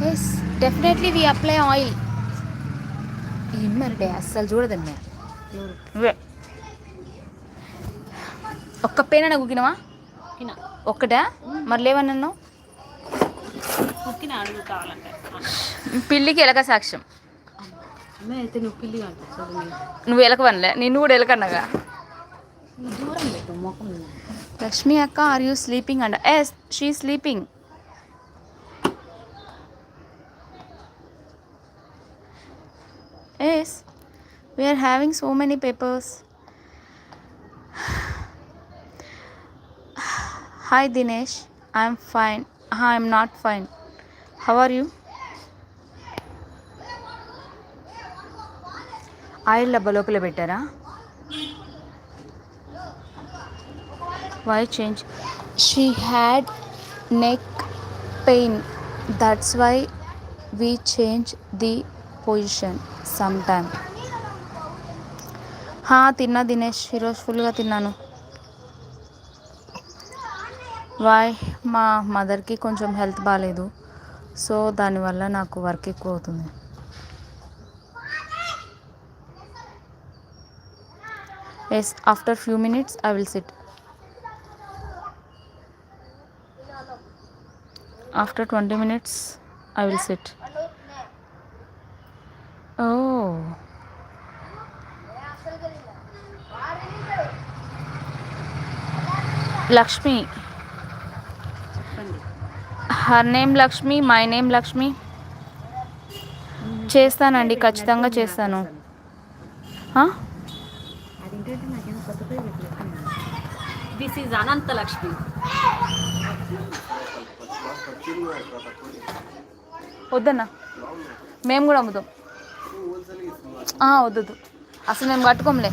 Yes, definitely we apply oil. ఏం మరిడే అస్సలు చూడదండి. ఒక్క పేన గుకినవా? ఒక్కటా? మరి లేవన్నో అడుగు కావాలంటే పిల్లికి ఎలక సాక్ష్యం. అయితే నువ్వు పిల్లి అంటే నువ్వు ఎలకవనలే, నిన్ను కూడా ఎలకన్నగా. దూరం పెట్టు మొఖం. లక్ష్మి అక్క are you sleeping and yes she sleeping. Yes, we are having so many papers. Hi Dinesh, I am fine. I am not fine. How are you? Oil డబ్బా లోపల పెట్టారా? Why change? She had neck pain. That's why we change the position some time. తిన్నా దినేష్, ఈరోజు ఫుల్గా తిన్నాను. వాయ్ మా మదర్కి కొంచెం హెల్త్ బాగాలేదు, సో దానివల్ల నాకు వర్క్ ఎక్కువ అవుతుంది. Yes after few minutes I will sit. After 20 minutes I will sit. Oh. Lakshmi. Her name Lakshmi, my name Lakshmi. చేస్తానండి, ఖచ్చితంగా చేస్తాను. This is Ananta Lakshmi. వద్దన్నా, మేము కూడా అమ్ముతాం. వద్దు, అసలు మేము కట్టుకోంలే.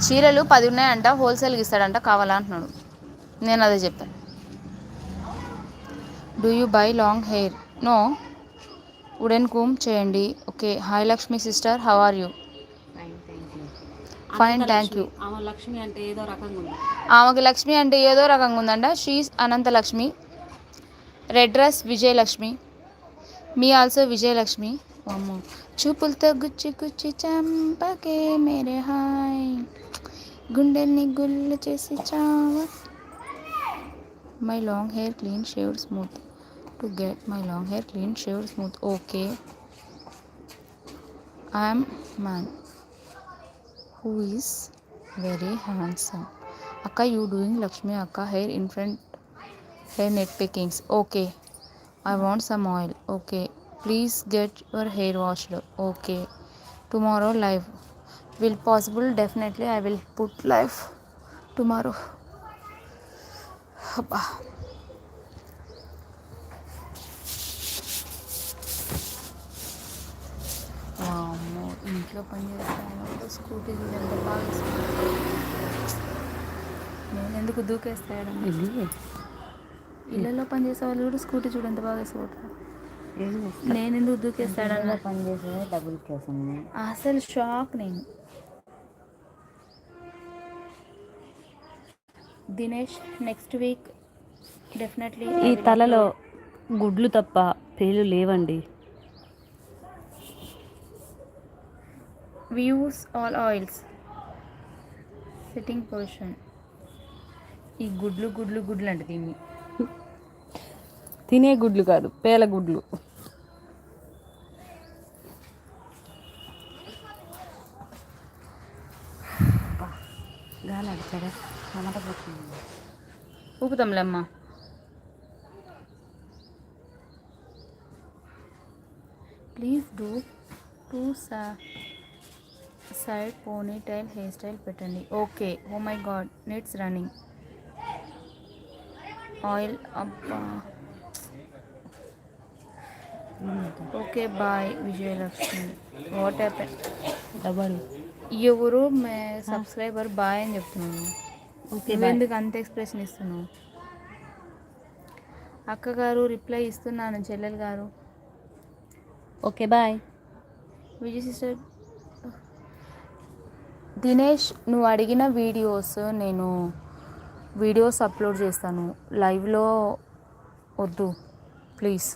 చీరలు 10 ఉన్నాయంట, హోల్సేల్కి ఇస్తాడంట, కావాలా అంటున్నాడు. నేను అదే చెప్పాను. Do you buy long hair? No, wooden comb చేయండి. Okay. Hi Lakshmi sister, how are you? Fine, thank you. ఆమె లక్ష్మి అంటే ఏదో రకంగా ఉంది. ఆమెకి లక్ష్మి అంటే ఏదో రకంగా ఉందంట. She's Anantha Lakshmi. Red dress Vijayalakshmi. Me also Vijayalakshmi. అమ్మో, చూపులతో గుచ్చి గుచ్చి చంపకే మేరే హాయ్, గుండెల్ని గుళ్ళు చేసి చావ. My long hair clean shaved smooth. To get my long hair clean shaved smooth. Okay. I am man who is very handsome. Akka, you doing Lakshmi Akka hair in front, hair net pickings. Okay. I want some oil. Okay. Please get your hair washed. Okay. Tomorrow live. Will possible? Definitely I will put live tomorrow. Abba. వామ్మో, ఇంట్లో పని చేస్తాను, scooty ఎంత బాగా నేను ఎందుకు దూకేస్తాడు. ఇళ్ళలో పని చేసే వాళ్ళు కూడా స్కూటీ చూడు ఎంత బాగా వేసుకోవట్లేదు. నేను ఎందుకు దూకేస్తాడన్న పని చేసేదే డబ్బుల కోసం. అసలు షాక్ నేను. Dinesh, next week definitely. ఈ తలలో గుడ్లు తప్ప పేలు లేవండి. We use all oils. Sitting position. ఈ గుడ్లు గుడ్లు గుడ్లు అంటే దీన్ని తినే గుడ్లు కాదు, పేల గుడ్లు. గాలి అడిచాడా టమాటా పోతుంది. ఊపుతాంలే అమ్మ. Please do 2 side pony tail hair style పెట్టండి. Okay. Oh my god, needs running oil. అబ్బా. Okay bye Vijayalakshmi. What happen? Double ఎవరు సబ్స్క్రైబర్ బాయ్ అని చెప్తున్నాను. నువ్వెందుకు అంత ఎక్స్ప్రెషన్ ఇస్తున్నావు? అక్కగారు రిప్లై ఇస్తున్నాను చెల్లెలు గారు. Okay bye. Vijay sister. Dinesh, నువ్వు అడిగిన వీడియోస్ నేను వీడియోస్ అప్లోడ్ చేస్తాను. లైవ్లో వద్దు please,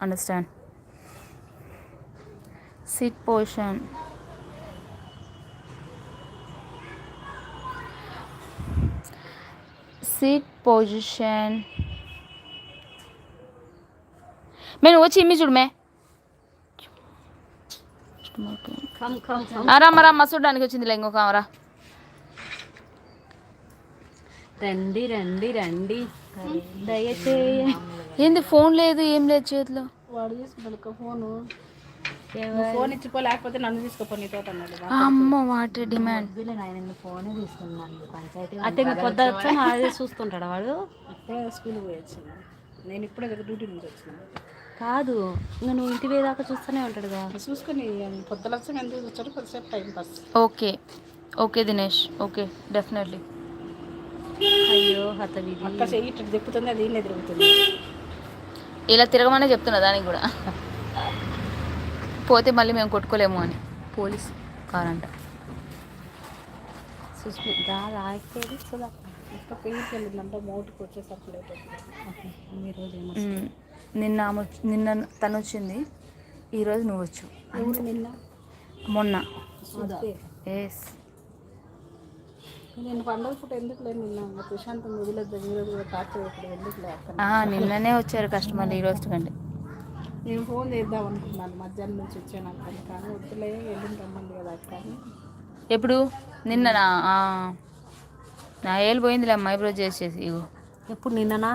understand. Sit position. Sit position. నేను వచ్చి ఇమ్మి చూడమే. రమ్మ చూడడానికి వచ్చిందిలే ఇంకొక రా. రండి రండి రండి దయచేయ. ఏంది ఫోన్ లేదు, ఏం లేదు చేతిలో. వాడు తీసుకుంటాడు ఫోను. ఫోన్ ఇచ్చిపోలేకపోతే నన్ను తీసుకోపో నీతో అన్నాడు. అమ్మ వాటి డిమాండ్. ఫోన్ తీసుకున్నాను పంచాయతీ. అయితే పొద్దు అదే చూస్తుంటాడు వాడు. ఇప్పుడే స్కూల్కి పోయి వచ్చింది. నేను ఇప్పుడే డ్యూటీ నుంచి వచ్చిన. కాదు, ఇంకా నువ్వు ఇంటి వేదాకా చూస్తూనే ఉంటాడు కదా. చూసుకొని పొద్దు లక్ష్యం ఎందుకు చూస్తాడు, కొద్దిసేపు time pass. Okay okay Dinesh, okay definitely. అయ్యో హతవిధి. అక్క చెయ్యి ఇటు తిప్పుతుంది, అది ఈయన తిరుగుతుంది. ఇలా తిరగమనే చెప్తున్నా దానికి కూడా. పోతే మళ్ళీ మేము కొట్టుకోలేము అని పోలీస్ కార్ అంట. సుస్మిత రాకేది సుధా ఇక్క పెళ్ళికి వెళ్ళిందంటే మోటుకు వచ్చేసరికి లేట్ అవుతుంది. ఈరోజు నిన్న తను వచ్చింది, ఈరోజు నువ్వు వచ్చు. నిన్న మొన్న ఎస్. నేను పండుగ పూట ఎందుకు లేదు, నిన్న ప్రశాంతం వదిలేదు. ఈరోజు కూడా టార్చర్ ఇప్పుడు ఎందుకు లేదు. నిన్ననే వచ్చారు కస్టమర్లు, ఈ రోజు కంటే. నేను ఫోన్ చేద్దాం అనుకున్నాను మధ్యాహ్నం నుంచి వచ్చాను అక్కడ, కానీ వద్దులే వెళ్ళిన రమ్మంది కదా అక్క. ఎప్పుడు? నిన్ననా? నా ఏళ్ళు పోయిందిలే అమ్మ, ఐబ్రో చేసేసి. ఇగో ఎప్పుడు నిన్ననా?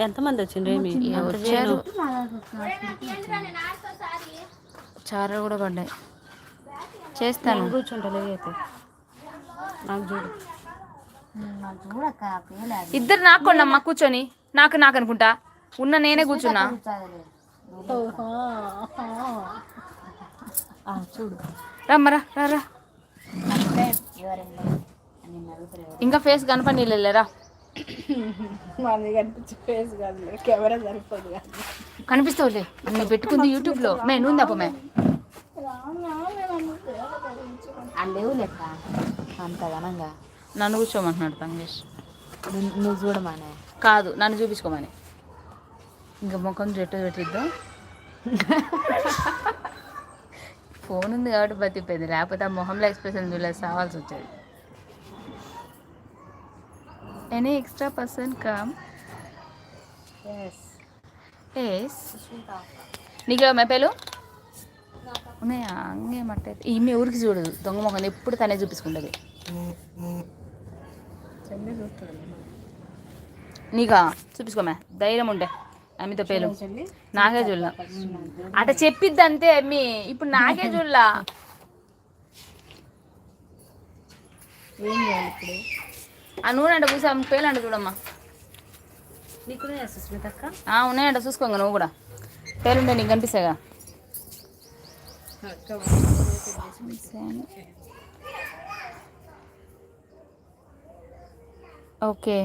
ఎంతమంది వచ్చిండ్రు? ఏమి వచ్చారు, చారా కూడా పడ్డాయి. చేస్తాను, కూర్చుంటా. అయితే నాకు చూడు చూడక్క పేలేదు ఇద్దరు నాకు కొండమ్మా కూర్చొని నాకు అనుకుంటా ఉన్న నేనే కూర్చున్నా. చూడు రమ్మరా రా ఎవరండి అని అడుగుతారు. ఇంకా ఫేస్ కనపడిలేరా? మనది కనిపించే ఫేస్ కాదు, కెమెరా సరిపోదు కాదు. కనిపిస్తావులే నీ పెట్టుకుంది యూట్యూబ్లో మే నువ్వు తప్పమే లేవు లెక్క అంత ఘనంగా నన్ను కూర్చోమంటున్నాడు తంగేష్. నువ్వు చూడమానే కాదు నన్ను చూపించుకోమని. ఇంకా ముఖం రెట్టు పెట్టిద్దాం. ఫోన్ ఉంది కాబట్టి బతికిపోయింది, లేకపోతే ఆ మొహంలో ఎక్స్ప్రెషన్ చూడలేదు సావాల్సి వచ్చేది. Any extra person come yes నీకు మెపేలు ఉన్నాయా? అంగేమట్టే ఈమె ఊరికి చూడదు, దొంగ మొహం ఎప్పుడు తనే చూపించుకుంటుంది. నీకా చూపించుకోమే ధైర్యం ఉంటే అమ్మితో పేలు నాకే చూడలా అట చెప్పిద్ది అంతే. అమ్మి ఇప్పుడు నాకే చూడలా. ఏం చేయాలి ఇప్పుడు? ఆ నూనె అంట పూసి అమ్మ పేలు అంట చూడమ్మా. నీకు సుస్మిత అక్క ఉన్నాయంట చూసుకోంగా నువ్వు కూడా. పేలుంటే నీకు కనిపిస్తాగా. ఓకే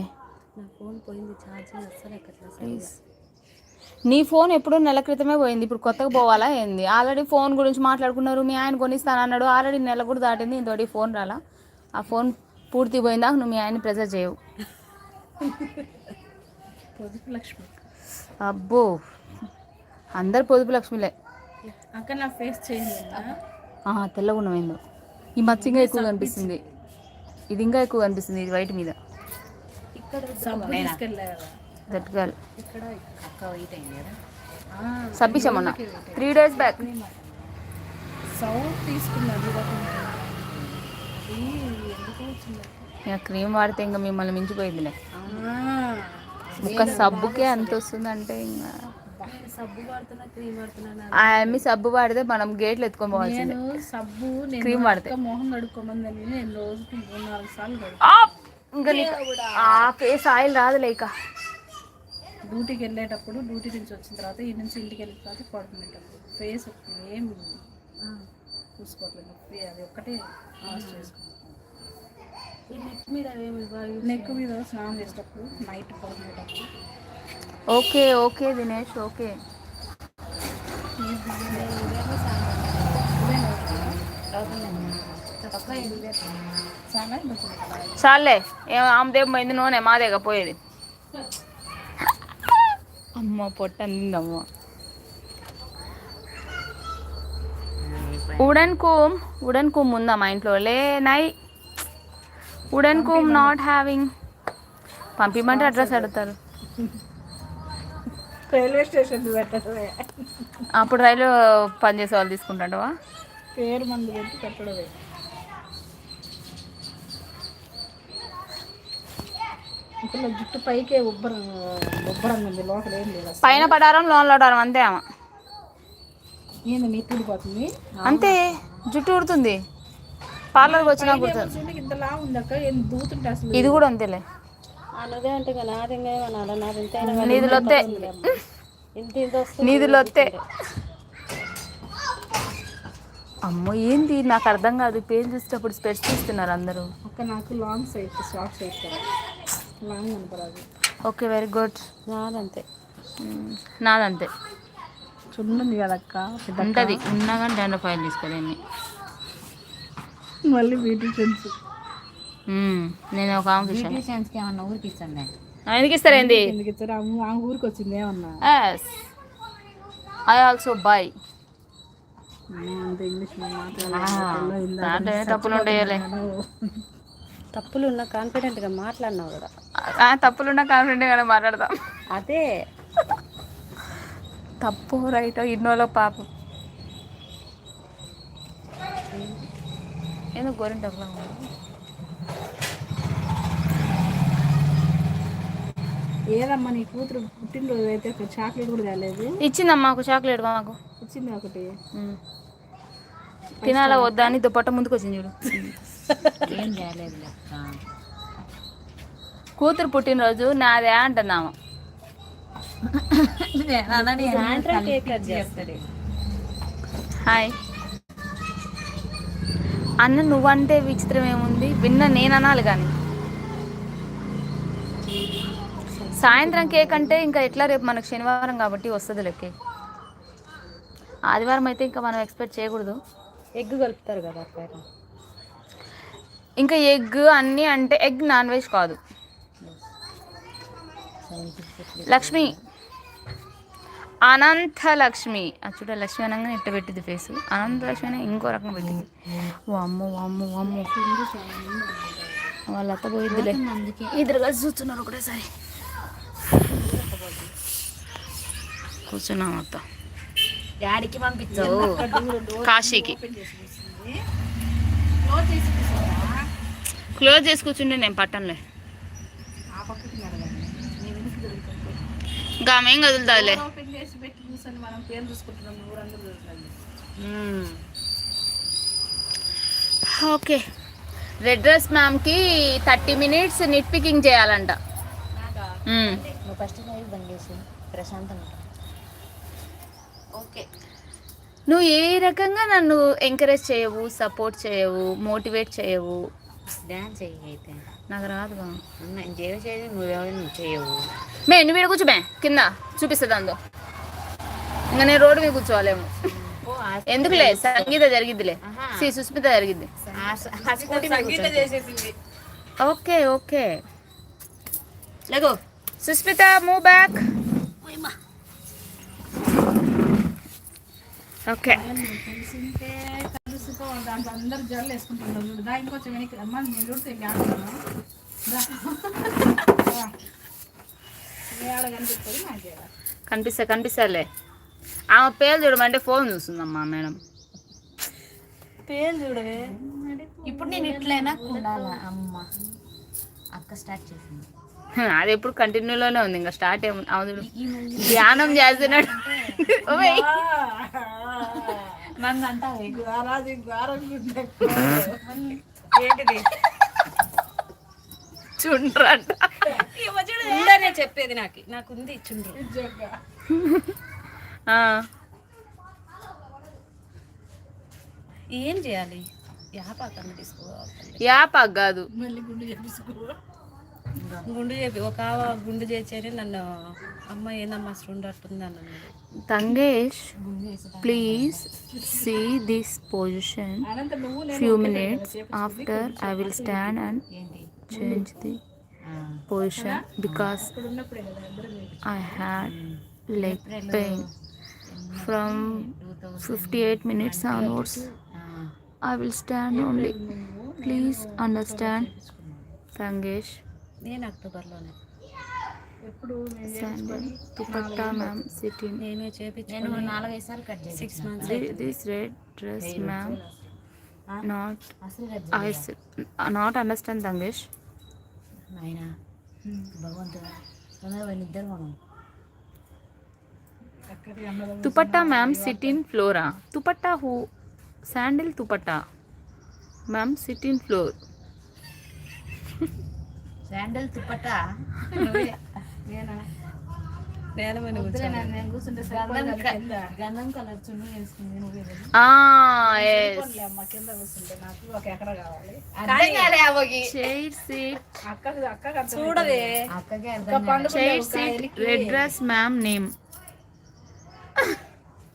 నా ఫోన్ పోయింది, ఛార్జింగ్ అస్సలు ఎక్కట్లేదు. ప్లీజ్ నీ ఫోన్ ఎప్పుడో నెల క్రితమే పోయింది, ఇప్పుడు కొత్తగా పోవాలా ఏంది? ఆల్రెడీ ఫోన్ గురించి మాట్లాడుకున్నారు, మీ ఆయన కొనిస్తానన్నాడు. ఆల్రెడీ నెల కూడా దాటింది, ఇంతోటి ఫోన్ రాలా. ఆ ఫోన్ పూర్తి పోయిందా నువ్వు మీ ఆయన్ని ప్రెజర్ చేయవు. పొదుపు లక్ష్మి అబ్బో అందరు పొదుపు లక్ష్మిలే. అక్క నా ఫేస్ చేంజ్ తెల్లగా ఉన్నమైందో ఈ మచ్చ ఇంకా ఎక్కువ కనిపిస్తుంది, ఇది ఇంకా ఎక్కువ కనిపిస్తుంది, ఇది వైట్ మీద. దట్ గర్ల్ సబ్బిచ్చమన్న 3 days బ్యాక్ సౌండ్ తీసుకున్నది. ఇక క్రీమ్ వాడితే ఇంకా మిమ్మల్ని మించిపోయిందిలే. ఒక్క సబ్బుకే అంత వస్తుందంటే ఇంకా సబ్బు వాడుతున్నా క్రీమ్ వాడుతున్నా. ఆమె సబ్బు వాడితే మనం గేట్లు ఎత్తుకొని పోవాల్సిందే. సబ్బు క్రీమ్ వాడితే మొహం కడుక్కోమందని నేను రోజుకి 3-4 సార్లు ఇంకా ఆ ఫేస్ ఆయిల్ రాదులే. ఇక డ్యూటీకి వెళ్ళేటప్పుడు, డ్యూటీ నుంచి వచ్చిన తర్వాత, ఈ నుంచి ఇంటికి వెళ్ళిన తర్వాత పడుకునేటప్పుడు ఫేస్ ఏం చూసుకోవట్లేదు. అది ఒక్కటే వాష్ చేసుకుంటాం. నెక్ మీద స్నానం చేసేటప్పుడు, నైట్ పడుకునేటప్పుడు. Okay okay Dinesh okay. చాలే ఆమెదేం పోయింది నూనె, మాదేగా పోయేది. అమ్మ పొట్ట అందిందమ్మ. వుడెన్ కూమ్ ఉందా మా ఇంట్లో? లే నై వుడెన్ కూమ్ నాట్ హ్యావింగ్. పంపిమంటే అడ్రస్ అడుగుతారు. రైల్వే స్టేషన్ పెట్టడమే. అప్పుడు రైలు పనిచేసే వాళ్ళు తీసుకుంటావా? పేరు మంది పెట్టి పెట్టడమే. ఇంకా జుట్టు పైకే ఉబ్బరంగా ఉంది, లోపల ఏం లేదు. పైన పడారం లోన్ లోడారం అంతే. ఆమె ఏంది నీ ఊడిపోతుంది అంతే, జుట్టు ఉడుతుంది. పార్లర్కి వచ్చినా కుడుతుంది. ఇంతలా ఉంది అక్క, ఏం దూతుంటే అసలు. ఇది కూడా అంతేలే. అన్నదే అంటే నాది ఇంకేమన్నా నాది ఇంతైనా నీదులొత్తే నీదులొత్తే. అమ్మో ఏంది నాకు అర్థం కాదు. పేరు చూసేటప్పుడు స్పెట్స్ తీస్తున్నారు అందరూ. అక్క నాకు long side short side long కనపరాదు. Okay very good. నాదంతే నాదంతే చున్నుంది కదక్క, ఉంటుంది. ఉన్నా కానీ డాండ్రఫ్ ఆయిల్ తీసుకోలేండి. మళ్ళీ బ్యూటిషియన్స్. నేను ఒక ఆమెకి బ్యూటిషియన్స్కి ఏమన్నా ఊరికి ఇస్తాను. ఎందుకు ఇస్తారేంది? ఎందుకు ఇచ్చారు? ఆ ఊరికి వచ్చింది ఏమన్నా. I also by. అంత ఇంగ్లీష్ దాంట్లో తప్పులు ఉంటాయలే. తప్పులు కాన్ఫిడెంట్గా మాట్లాడినావు కదా. తప్పులున్నా కాన్ఫిడెంట్గానే మాట్లాడదాం. అదే తప్పు రైట్ ఇన్నోలో పాపం. ఎందుకు గోరింటకులా ఏదమ్మా నీ కూతురు పుట్టినరోజు అయితే చాక్లెట్ కూడా తేలేదు. ఇచ్చిందమ్మా ఒక చాక్లెట్ మాకు ఇచ్చింది ఒకటి. తినాలా వద్దా అని దుప్పట్ట ముందుకు వచ్చింది చూడు. ఏం తేలేదు లెక్క. కూతురు పుట్టినరోజు నాదే అంటున్నాము. సాయంత్రం కేక్ కట్ చేస్తుంది. హాయ్ అన్న, నువ్వంటే విచిత్రం ఏముంది, విన్న నేను అనాలి కానీ. సాయంత్రం కేక్ అంటే ఇంకా ఎట్లా, రేపు మనకు శనివారం కాబట్టి వస్తుంది లెక్క. ఆదివారం అయితే ఇంకా మనం ఎక్స్పెక్ట్ చేయకూడదు. ఎగ్ కలుపుతారు కదా అక్కడ. ఇంకా ఎగ్ అన్నీ అంటే ఎగ్ నాన్ వెజ్ కాదు. లక్ష్మి, అనంత లక్ష్మి, చూడ లక్ష్మి అనగానే ఇట్ట పెట్టింది ఫేస్. అనంత లక్ష్మి అని ఇంకో రకంగా పెట్టింది. వామ్మో వామ్మో వామ్మో, వాళ్ళ అత్త పోయిద్దిలే. ఇద్దరు కలిసి చూస్తున్నారు ఒకటేసారి. కూర్చున్నాం అత్త. డాడీకి పంపించావు కాశీకి. క్లోజ్ చేసి కూర్చుంటే నేను పట్టంలే. ఇంకా ఆమె ఏం కదులుతుందిలే. ఓకే, రెడ్ డ్రెస్ మ్యామ్కి 30 minutes నిట్ పికింగ్ చేయాలంట. నువ్వు ఫస్ట్ లైవ్ బంద్ చేసి ప్రశాంతం. ఓకే, నువ్వు ఏ రకంగా నన్ను ఎంకరేజ్ చేయవు, సపోర్ట్ చేయవు, మోటివేట్ చేయవు. డ్యాన్స్ చెయ్యి అయితే. నాకు రాదుగా. నేను చేయదు, నువ్వు చేయవు. నువ్వు ఇక్కడ కూర్చోమే, కింద చూపిస్తుంది అందో. ఇంకా నేను రోడ్డు మీద కూర్చోవాలేమో. ఎందుకులే, సంగీత జరిగిద్దిలే. సుస్మిత జరిగిద్ది. ఓకే ఓకే, లేగో సుస్మిత, మూవ్ బ్యాక్. ఓకే, అందరు జల్లు వేసుకుంటున్నారు. దా ఇంకొంచెం వెనక్కి అమ్మ, నేను చూడితే కనిపిస్తాలే. ఆమె పేరు చూడమంటే ఫోన్ చూస్తుందమ్మా మేడం. పేరు చూడవే. ఇప్పుడు నేను ఇట్లైనా ఉండాలా? అమ్మ అక్క స్టార్ట్ చేసింది. అది ఎప్పుడు కంటిన్యూలోనే ఉంది, ఇంకా స్టార్ట్ ఏమి అవును. ధ్యానం చేస్తున్నాడు. నన్ను అంటా ఏంటిది చుండ్రు అంట. ఉందనే చెప్పేది. నాకుంది చుండ్రు. ఏం చేయాలి? యాపాకన్నా తీసుకోవాలి. యాపాక్ కాదు, మళ్ళీ గుండు చేపించుకో. గుండు చేపి ఒక గుండు చేసేది నన్ను. అమ్మ ఏందమ్మా స్టూండ్ అట్టుంది అన్నది. Tangesh, please see this position. Few minutes after I will stand and change the position because I had leg pain from 58 minutes onwards. I will stand only. Please understand. Tangesh. నేను అక్టోబర్లోనే Sandal, dupatta ma'am, sitting. నేను చేపించి నేను 4-5 సార్లు cut చేసి 6 months. This red dress ma'am. Not అసలు I not understand Tangesh. నాయనా భగవంతుడా, తొందరగా వెళ్ళిద్దరు మనం. Dupatta ma'am, sit in flora. Dupatta who? Sandal dupatta. Ma'am, sit in floor. Sandal తుప్పట గంధం కలర్ చున్నీ వేసుకుంది. చూడవే రెడ్ డ్రెస్ మ్యామ్ నేమ్.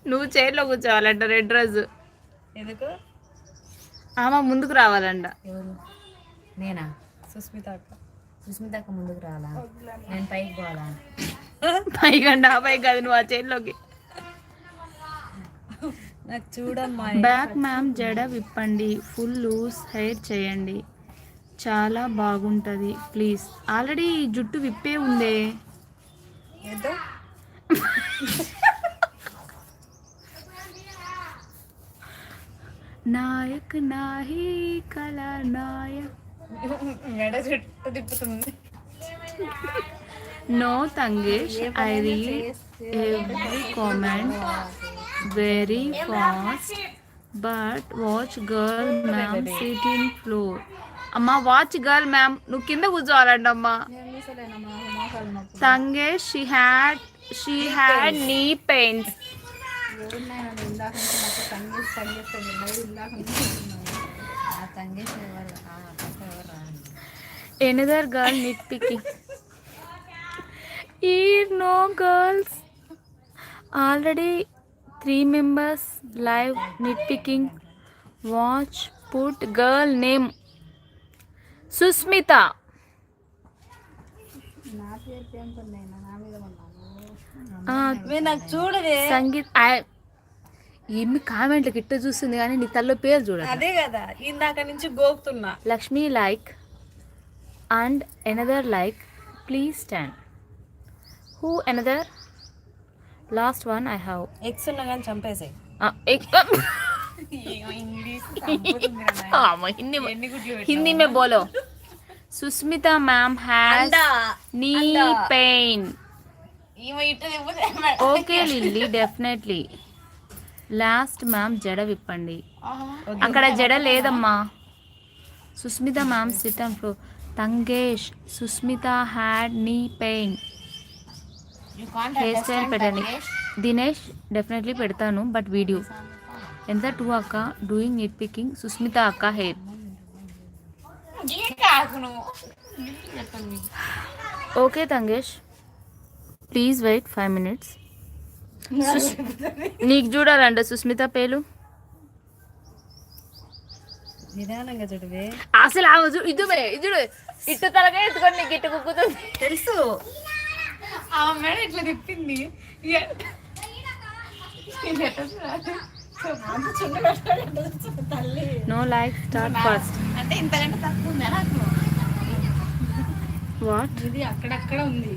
నువ్వు చైర్లో కూర్చోవాలంట. రెడ్ డ్రెస్ ఎందుకు? ఆమె ముందుకు రావాలంట. ఎవరు? నేనా? సుస్మిత అక్క. సుస్మిత అక్క ముందుకు రావాలా? నేను పైకి పోవాలా? పైకండి, ఆ పైకి కాదు, నువ్వు ఆ చైర్లోకి. నాకు చూడమ్మా. బ్యాక్ మ్యామ్, జడ విప్పండి, ఫుల్ లూజ్ హెయిర్ చేయండి, చాలా బాగుంటుంది ప్లీజ్. ఆల్రెడీ జుట్టు విప్పే ఉందే. ఏదో నాయక్ నాహి కళా నాయక్. మెడ చుట్టూ తిప్పుతుంది. No Tangesh, I read every comment very fast, but watch girl ma'am sit in floor. అమ్మా వాచ్ గర్ల్ మ్యామ్ నువ్వు కింద కూర్చోవాలంట అమ్మా. నేను తీసలేనమ్మా మోకాలు నొప్పి. తంగేష్ షీ హ్యాడ్ నీ పెయిన్స్. ఎవరున్నాయో ఇందాక నుంచి నాకు తంగేసి ఇందాక నుంచి ఆ తంగేసి ఎవరు ఆ పక్క ఎవరు రాని. Another girl nit picking. No girls already 3 members live nitpicking. Watch put girl name Susmita. నా పేరు పేరుకున్నాయినా నా మీద ఉన్నాను. నాకు చూడవే సంగీత్ ఏమి కామెంట్లకి ఇట్ట చూస్తుంది కానీ నీ తల్లో పేరు చూడ. అదే కదా ఇందాక నుంచి గోకుతున్నా. Lakshmi like and another like please stand. Who another last one I have. Eggs ఉన్నా కానీ చంపేసాయి. हिंदी में बोलो. Sushmita ma'am has knee pain. Okay Lily definitely. Last ma'am జడ విప్పండి. అక్కడ జడ లేదమ్మా. Sushmitha ma'am sit and floor. Tangesh Sushmitha had knee pain. Hair style పెట్టండి. దినేష్ డెఫినెట్లీ పెడతాను బట్ వీడియో. ఎంత 2 అక్క డూయింగ్ నిట్ పికింగ్. సుస్మిత అక్క hair. Okay Tangesh please wait 5 minutes. నీకు చూడాలంట సుస్మిత పేలు. నిదానంగా చూడవే. అసలు ఆమె ఇదుడు ఇట్టు తలగా ఎత్తుకొని నీకు ఇట్టు కుక్కుతుంది తెలుసు. ఆమె మేడ ఇట్లా తిప్పింది. No like start first. అంటే ఇంతకంటే తక్కువ ఉందా నాకు? వాట్ ఇది అక్కడక్కడ ఉంది.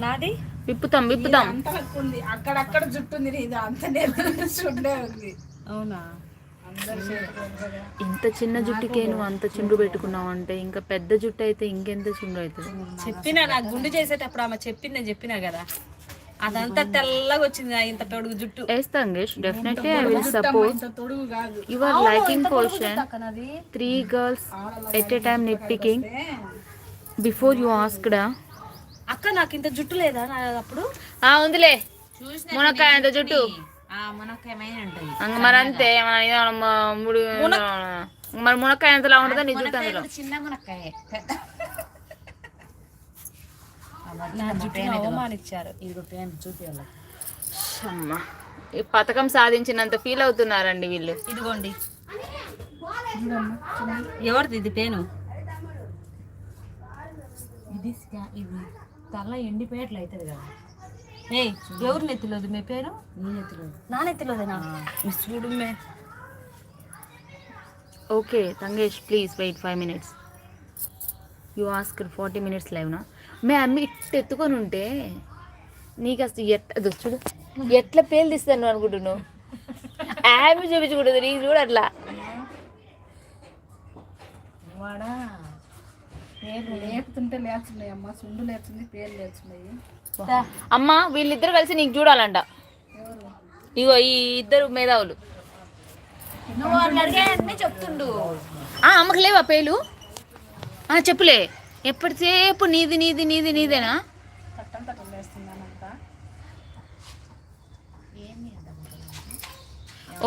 నాది విప్పుతాం అంత తక్కువ ఉంది. అక్కడక్కడ జుట్టు ఉంది. ఇది అంత చుట్టే ఉంది. అవునా? ఇంత చిన్న జుట్టుకే నువ్వు అంత చుండ్రు పెట్టుకున్నావు అంటే ఇంకా పెద్ద జుట్టు అయితే ఇంకెంత చుండ్రు అవుతుంది. చెప్పినా నాకు గుండు చేసేటప్పుడు ఆమె చెప్పిందని చెప్పినా కదా. అదంతా తెల్లగా వచ్చింది ఇంత తొడుగు జుట్టు. Yes Tangesh definitely I will support your liking portion. 3 girls at a time nit picking before you asked. అక్క నాకు ఇంత జుట్టు లేదా అప్పుడు? ఉందిలే మునక్కాయ అంత జుట్టు. మరి అంతే మరి మునక్కాయ ఎంతలా ఉంటుందో నీ జుట్టు అందులో. చిన్న మునక్కాయ నా జుట్టుని అవమానించారు. ఇదిగో పేను చూపించాలి. అమ్మా ఈ పథకం సాధించినంత ఫీల్ అవుతున్నారండి వీళ్ళు. ఇదిగోండి ఎవరిది ఇది పేను? ఇది తల ఎండిపోయేట్లు అవుతుంది కదా. ఎవరు నెత్తిలోది మీ పేరు? నీ నెత్తిలో నా నెత్తిలోదేనా? చూడు మే. Okay Tangesh please wait 5 minutes. You ask 40 minutes లైవ్నా. మే అమ్మ ఇట్టు ఎత్తుకొని ఉంటే నీకు అసలు చూడు ఎట్లా పేలు తీస్తాను అనుకుంటున్నావు. ఆమె చూపించకూడదు నీకు చూడు అట్లా. వాడా పేర్లు లేపుతుంటే లేచున్నాయి అమ్మ. సుండు లేచుంది, పేర్లు లేచున్నాయి. అమ్మ వీళ్ళిద్దరు కలిసి నీకు చూడాలంట. ఇగో ఈ ఇద్దరు మేధావులు. నువ్వు అడిగే అన్నీ చెప్తుండు. అమ్మకి లేవా పేలు? చెప్పులే. ఎప్పటిసేపు నీది నీది నీది నీదేనా?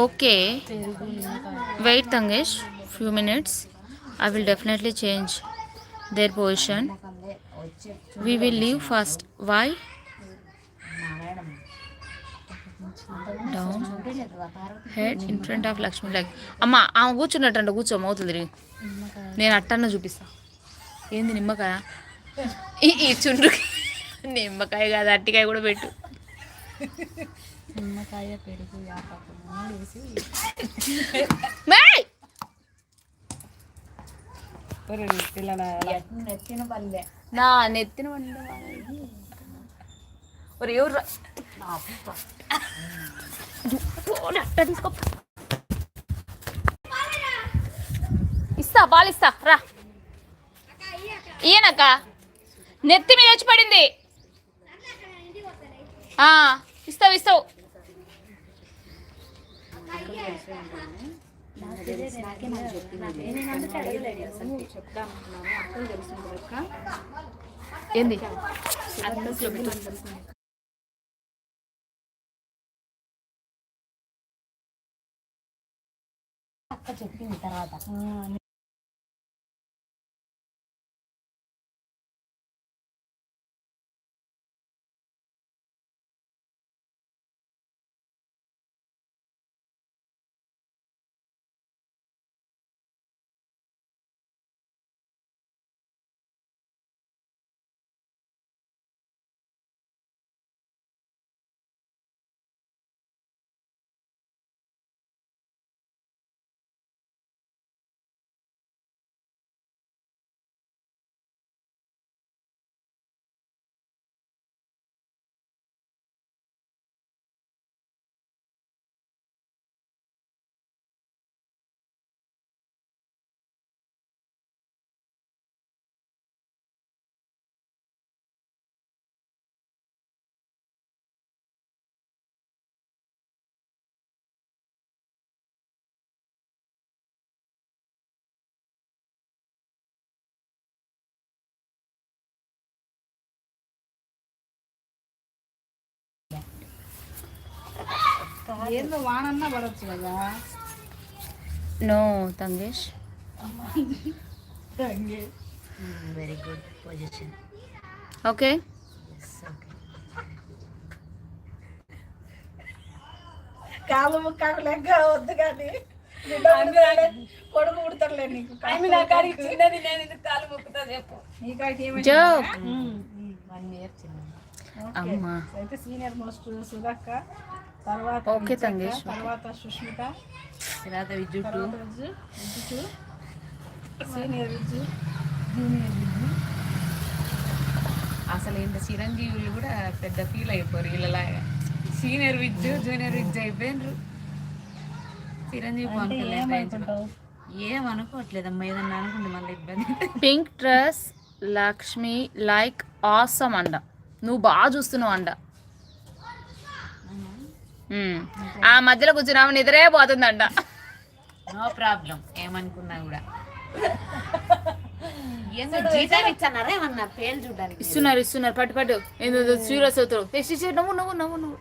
Okay wait Tangesh few minutes. I will definitely change their position. We will leave first. Why? Down. Head in front of Lakshmi like. అమ్మ ఆమె కూర్చున్నట్టంట కూర్చోమ్మ అవుతుంది తిరిగి. నేను అట్టన్న చూపిస్తా. ఏంది నిమ్మకాయ? ఈ చుండ్రు నిమ్మకాయ కాదు అట్టికాయ కూడా పెట్టు. నిమ్మకాయ పెరుగు వేసి నెత్తిన పల్లె నా నెత్తిన ఎవరు తీసుకో. ఇస్తా పాలు ఇస్తా రా. ఈయనక్క నెత్తి మీద వచ్చి పడింది. ఇస్తావు ఇస్తావు. చెప్దామనుకున్నాను అక్కలు తెలుస్తుంది అక్క ఏంది అక్క చెప్పింది తర్వాత. ఏందో వానన్నా పడవచ్చు కదా. No Tangesh. Very good position. Okay కాలు ముక్కాకు లెక్క వద్దు కానీ కొడుకు పుడతారులే నీకు. చిన్నది నేను ఎందుకు కాలు ముక్కుతా చెప్పు. నీ కాడికి జోక్. 1 year చిన్న. అమ్మా అయితే సీనియర్ మోస్ట్ సుధక్క, తర్వాత ఓకే తంగేష్. తర్వాత సుష్మిత, తర్వాత విద్యుత్ తర్వాత విద్యుత్, సీనియర్ విద్యుత్, జూనియర్ విద్యుత్. అసలు ఇంత చిరంజీవులు కూడా పెద్ద ఫీల్ అయిపోరు వీళ్ళలాగా. సీనియర్ విద్యు జూనియర్ విద్య అయిపోయినరు. చిరంజీవి పవన్ కళ్యాణ్ ఏమనుకోవట్లేదమ్మా, ఏదన్నా అనుకుంటే మళ్ళీ ఇబ్బంది. Pink dress Lakshmi like awesome అండ. నువ్వు బాగా చూస్తున్నావు అండ. ఆ మధ్యలో కూర్చున్నావు నిద్రే పోతుందంట. నో ప్రాబ్లం, ఏమనుకున్నా కూడా. జీతాలు ఇచ్చన్నారా ఏమన్నా పేరు చూడడానికి? ఇస్తున్నారు పట్టు పట్టు. ఏందో సీరియస్ అవుతారు. నవ్వు నవ్వు నవ్వు నువ్వు.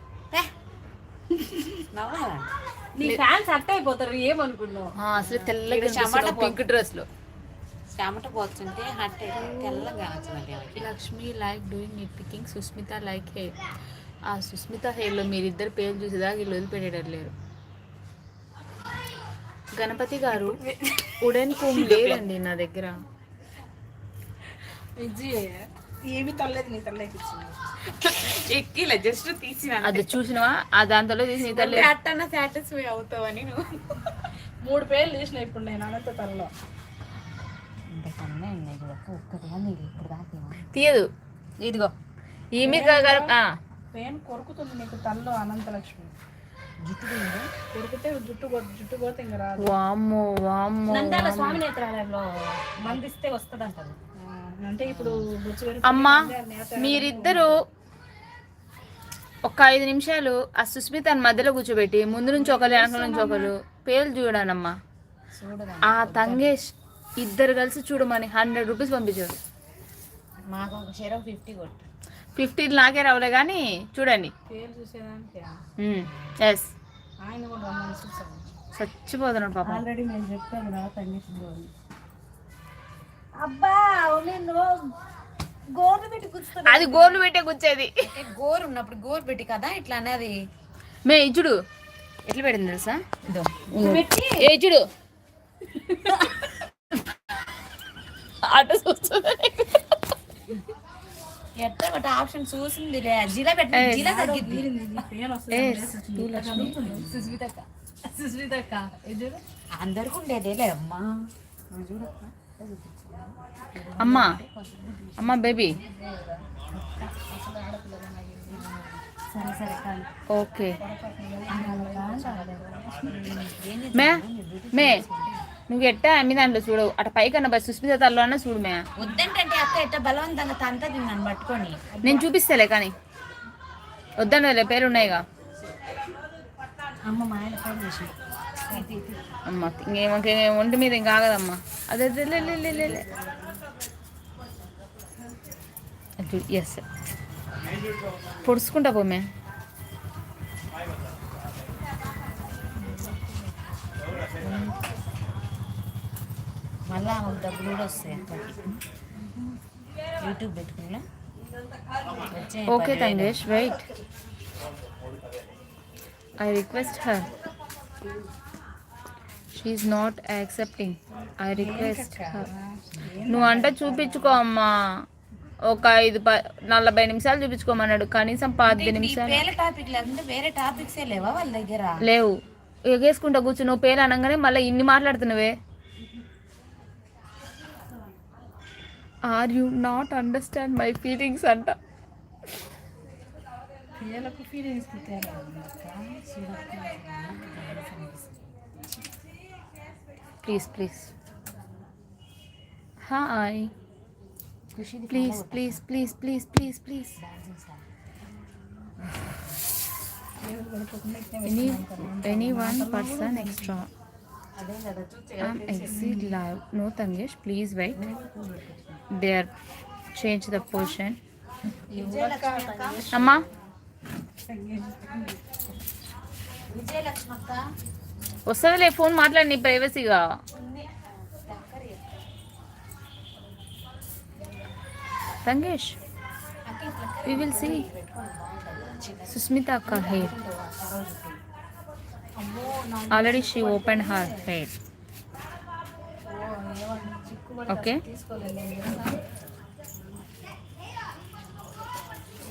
నీ ఫ్యాన్స్ అట్ట అయిపోతారు ఏమనుకున్నావు. అసలు తెల్లగా పింక్ డ్రెస్ లో చెమట పోతుంటే హట్ తెల్లగా Lakshmi like doing neat picking. Susmita like hair. ఆ సుస్మిత హెయిర్లో మీరిద్దరు పేరు చూసేదాకా వీళ్ళు వదిలిపెట్టేటట్టు లేరు. గణపతి గారు ఉడెన్ కోమ్ లేదండి నా దగ్గర. ఏమి తల్లేదు నీ తల్లేకి ఇచ్చింది. ఎక్కిలే జస్ట్ తీసిన అది చూసినవా? ఆ దాంతో తీసి నీ తల్లి అట్టన్నా సాటిస్ఫై అవుతావని నువ్వు 3 పేర్లు తీసిన ఇప్పుడు నేను అనంత తల్లలో. తీయదు. ఇదిగో ఈమె గారు పేను కొరుకుతుంది నీకు తల్లో అనంతలక్ష్మి. జుట్టు కొరికితే జుట్టు కొడితే ఇంకా రాదు. వామ్మో వామ్మో. స్వామి నేత్రాలయంలో మందిస్తే వస్తుంది అంటారు. అంటే ఇప్పుడు అమ్మా మీరిద్దరు ఒక 5 నిమిషాలు ఆ సుస్మితని మధ్యలో కూర్చోబెట్టి ముందు నుంచి ఒకరు వెనక నుంచి ఒకరు పేర్లు చూడానమ్మా. ఆ తంగేష్ ఇద్దరు కలిసి చూడమని 100 రూపీస్ పంపించాడు. మాకు ఒక షేర్ 50 కొట్టు. 50 నాకే రావులే కానీ చూడండి. పేరు చూసేదానికి ఎస్ ఆయన కూడా రమ్మని చూసాను. చచ్చిపోతున్నాడు పాప. ఆల్రెడీ నేను చెప్పాను కదా తగ్గించి అబ్బా నేను గోర్లు పెట్టి కూర్చున్నా. అది గోర్లు పెట్టే కూర్చేది. గోరు ఉన్నప్పుడు గోరు పెట్టి కదా ఇట్లా అనేది. మే ఇచ్చుడు ఎట్లా పెట్టింది తెలుసా? ఏ ఇచ్చుడు అటు చూస్తుంది. ఎట్లా ఒకటి ఆప్షన్ చూసింది జిలా పెట్టి జిలా తగ్గింది. సుస్మితక్క అందరికి ఉండేదేలే అమ్మా. అమ్మా అమ్మా బేబీ సరే సరే ఓకే. మే మే నువ్వు ఎట్టా అమ్మి దాంట్లో చూడవు అటు పైకన్నా బస్ సుస్మిత తల్లో అన్న చూడు మే. వద్దంటే అక్క ఎట్ట బలవంతంగా తంతది నన్ను పట్టుకొని. నేను చూపిస్తాలే కానీ వద్దన్నలే పేరు ఉన్నాయిగా. అమ్మ మా ఆయన ఫోన్ చేసి అమ్మ ఇంకేమో ఒంటి మీద ఏం కాగదమ్మా. అదే ఎస్ పొడుచుకుంటా పోమే. మళ్ళీ ఆమెకు డబ్బులు కూడా వస్తాయి అక్కడికి. యూట్యూబ్ పెట్టుకున్నా okay Tangesh wait, I request her, she's not accepting, I request her. నువ్వు అంటే చూపించుకో అమ్మా, ఒక 40 నిమిషాలు చూపించుకోమన్నాడు, కనీసం 15 నిమిషాలు పేర్ల టాపిక్ లేకుంటే వేరే టాపిక్సే లేవా వాళ్ళ దగ్గర? లేవు. ఎగేసుకుంటా కూర్చు, నువ్వు పేరు అనగానే మళ్ళీ ఇన్ని మాట్లాడుతున్నావే. Are you not understand my feelings అంట. Please please hi please please please please please please any one person extra. I'm exit live. No Tangesh, please wait. There, change the position. Amma. విజయలక్ష్మక్క వస్తుందిలే, phone మాట్లాడి నీ ప్రైవసీగా. Tangesh, we will see. Susmita akka hair. Already she opened her hair. Okay.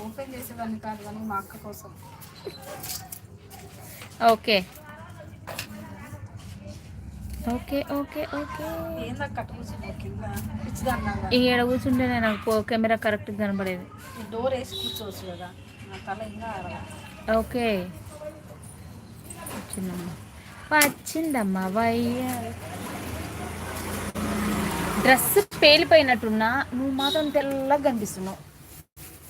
Open చేసేదాన్ని కాదు కానీ మా అక్క కోసం. Okay okay okay okay. ఏందా కట్టుకొచ్చింది కింద పిచ్చిదాన్నా. ఈడ కూర్చుంటేనే నాకు కెమెరా కరెక్ట్గా కనబడేది. డోర్ వేసి కూర్చోవచ్చు కదా, నా తల ఇంకా ఓకే వచ్చిందమ్మా వయ్య. డ్రెస్ పేలిపోయినట్టున్నా, నువ్వు మాత్రం తెల్లగా కనిపిస్తున్నావు.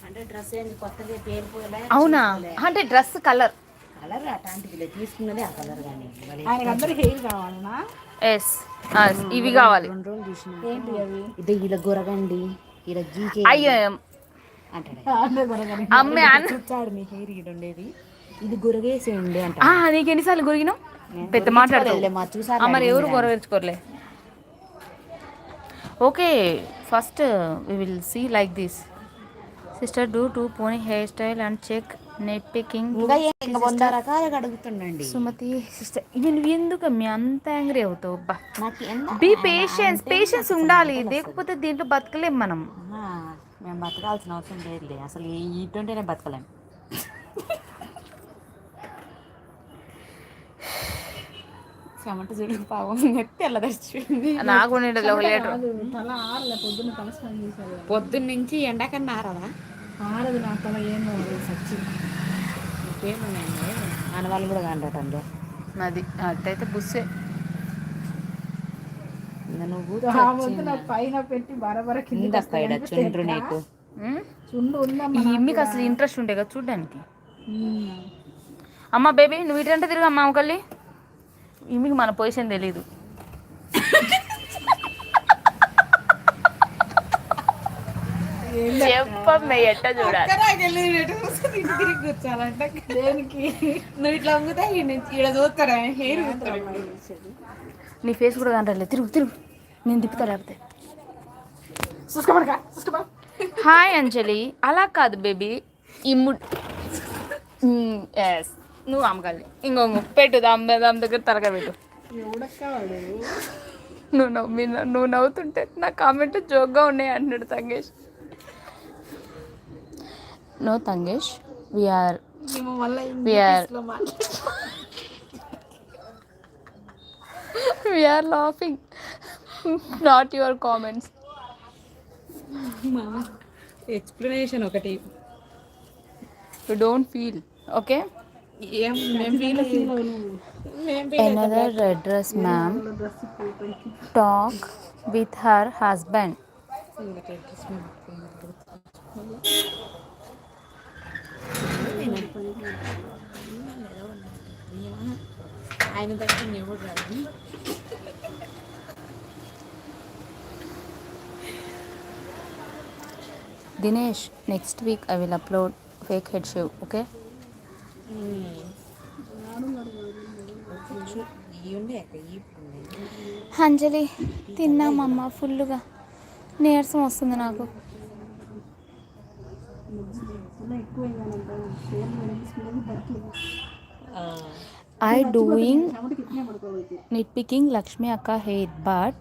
అంటే డ్రెస్ ఏంది కొత్తగా పేరుపోలే? అవునా, అంటే డ్రెస్ కలర్ కలర్ అట్లాంటిది తీసుకున్నది ఆ కలర్ కానీ. ఆయనకి అందరు హెయిర్ కావాలనా? ఎస్ ఇవి కావాలి. 2 రోజులు చూసిన. ఏంటి అవి? ఇది ఇలా గొరగండి, ఇలా గీకే అయ్యో అంటాడు. అమ్మే చూచాడు నీ హెయిర్ ఇటు ఉండేది, ఇది గొరగేసేయండి అంట. నీకు ఎన్నిసార్లు గురిగినావు? పెద్ద మాట్లాడలేదు. మా చూసారు మరి ఎవరు గొరవేర్చుకోరలే. Okay first we will see like this. Sister do 2 pony hair style and check nit picking. ఇంకా 100 రకాలుగా అడుగుతుండండి సుమతి సిస్టర్. ఇది నువ్వు ఎందుకు మీ అంత యాంగ్రీ అవుతావు? నాకు బీ పేషెన్స్ ఉండాలి, లేకపోతే దీంట్లో బతకలేం మనం. మేము బతకాల్సిన అవసరం లేదులే, అసలు ఇటుంటేనే బతకలేం. చెమట చూడు పాపం తెల్ల తెచ్చిపోయింది. నాకు తల ఆరలే, పొద్దున్న తల స్నానం చేశారు. పొద్దున్న నుంచి ఎండాకన్నా ఆరదా? ఆరదు నా తల, ఏమో సచ్చి. ఇంకేమున్నాయండి ఆనవాళ్ళు కూడా కండటంలో అది అట్టయితే బుస్సే. నువ్వు నాకు పైన పెట్టి బరబర కింద చుండ్రు నీకు చుండు ఉందమ్మా. ఈ ఇమ్మికి అసలు ఇంట్రెస్ట్ ఉంటాయి కదా చూడ్డానికి. అమ్మ బేబీ నువ్వు ఇటంటే తిరుగు అమ్మ ఒకళ్ళి. ఇమ్మికి మన పొజిషన్ తెలీదు. చెప్పమ్మే ఎట్ట చూడాలి. తిరిగి కూర్చోాలంటే దేనికి? నువ్వు ఇట్లా అమ్ముతా ఇక్కడ చూస్తారా హెయిర్ నీ ఫేస్ కూడా కనరాలే. తిరుగు తిరుగు, నేను తిప్పుతా లేకపోతే. హాయ్ అంజలి. అలా కాదు బేబీ, ఇమ్ము ఎస్ నువ్వు అమ్మకాలి. ఇంకొంగు పెట్టు, దాని దగ్గర తరగా పెట్టు. నువ్వు నవ్వుతుంటే నా కామెంట్ జోక్గా ఉన్నాయి అంటున్నాడు Tangesh. No Tangesh, we are laughing, not your comments. Explanation ఒకటి. You don't feel okay? Another red dress ma'am talk with her husband. ఆయన దగ్గర ఎవరు రాదు. Dinesh, next week I will upload fake head shave, okay? Anjali, తిన్నామమ్మ ఫుల్గా. నీరసం వస్తుంది నాకు. I doing nitpicking Lakshmi Akka hair, but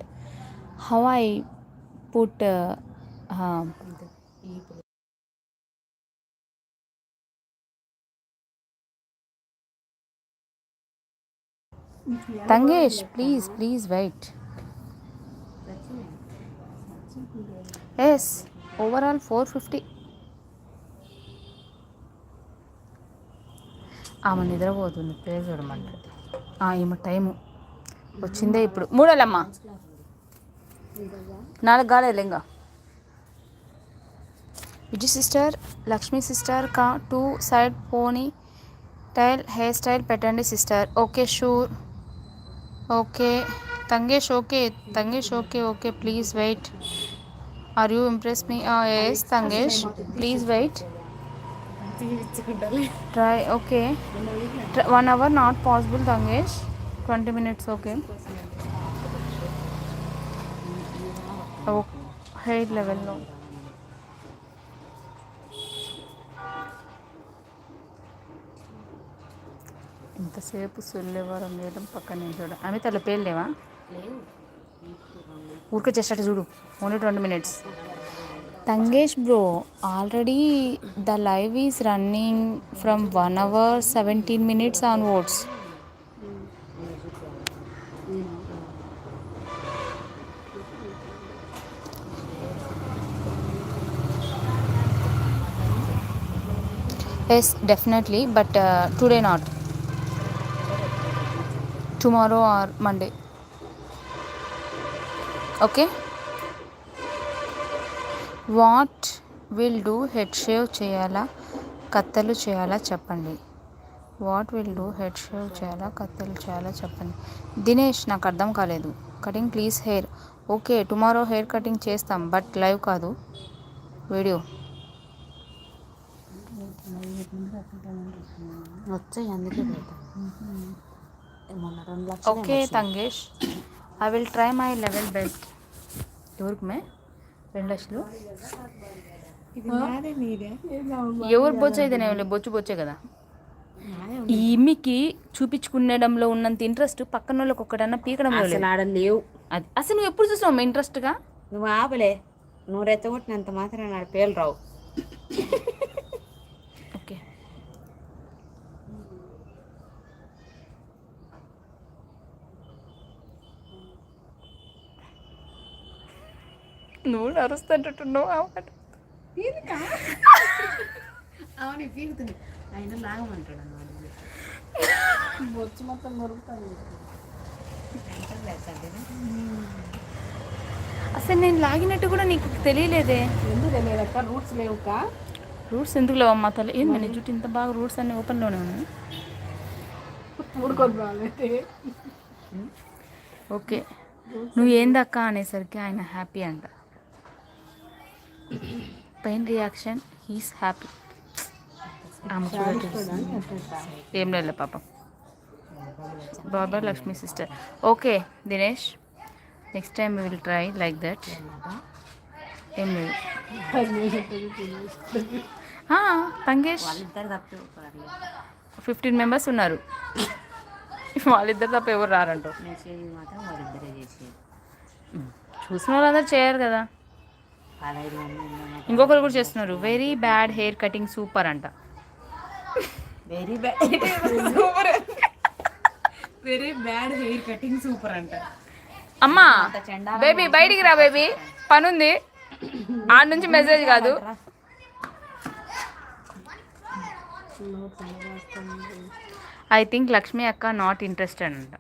how I put Tangesh, please wait. Yes, overall 450. ఆమె నిద్రపోతుంది, పేరు చూడమంటుంది. ఈమె టైము వచ్చిందే ఇప్పుడు. 3 4 కాలేదు ఇంకా. విజయ్ సిస్టర్, లక్ష్మీ సిస్టర్ కా 2 side pony tail hair style పెట్టండి sister. Okay sure. Okay Tangesh, okay please wait. Are you impress me? Yes Tangesh, please wait. Try, okay. 1 hour not possible, Tangesh. 20 minutes, okay. Oh, hair level no. ఇంతసేపు సొల్లేవారం లేడం పక్కన చూడ. ఆమె తల పేరు లేవా? ఊరికే చేసేట చూడు. Only 20 minutes. Tangesh bro, already the live is running from 1 hour 17 minutes onwards. Yes, definitely, but today not. Tomorrow or Monday. Okay. What will do head shave చేయాలా కత్తెలు చేయాలా చెప్పండి. What will do head shave చేయాలా కత్తెలు చేయాలా చెప్పండి. దినేష్, నాకు అర్థం కాలేదు. Cutting please hair. Okay, tomorrow hair cutting చేస్తాం, బట్ లైవ్ కాదు, video. Okay Tangesh, I will try my level best. ఎవరికి మే 2 లక్షలు? ఎవరు బొచ్చ అయితేనే బొచ్చే కదా. ఈమెకి చూపించుకునేడంలో ఉన్నంత ఇంట్రెస్ట్ పక్కన వాళ్ళకి ఒక్కడన్నా పీకడంలో లేవు. అది అసలు నువ్వు ఎప్పుడు చూసావు ఇంట్రెస్ట్గా? నువ్వు ఆపలే, నువ్వు రెచ్చగొట్టినంత మాత్రం నా పేర్లు రావు. ఓకే, నువ్వు అరుస్తుంటున్నావు. అవును పీకుతుంది. ఆయన లాగమంటాడు అన్నమాట. బొచ్చు మొత్తం మురుగుతాను. అసలు నేను లాగినట్టు కూడా నీకు తెలియలేదే. ఎందుకు తెలియదక్క? రూట్స్ లేవుక? రూట్స్ ఎందుకు లేవమ్మా తల్లి? ఏంది నీ జుట్టు ఇంత బాగా రూట్స్ అన్నీ ఓపెన్లోనే ఉన్నాయి. ఊడుకొని బాగాలైతే. ఓకే, నువ్వు ఏందక్క అనేసరికి ఆయన హ్యాపీ అంట. Pain reaction, he's happy. ఏం లేదు పాపం. బాబర్ Lakshmi sister. Okay Dinesh, next time we will try like that. ఏం లేదు తంగేష్. 15 members ఉన్నారు, వాళ్ళిద్దరు తప్ప ఎవరు రారంట. చూసిన వాళ్ళందరూ చేయరు కదా. ఇంకొకరు కూడా చేస్తున్నారు. Very bad hair cutting super అంట. Very bad super, very bad hair cutting super అంట. అమ్మా బేబీ బయటికి రా బేబీ, పనుంది. ఆడ నుంచి మెసేజ్ కాదు. ఐ థింక్ లక్ష్మీ అక్క నాట్ ఇంట్రెస్టెడ్ అంట.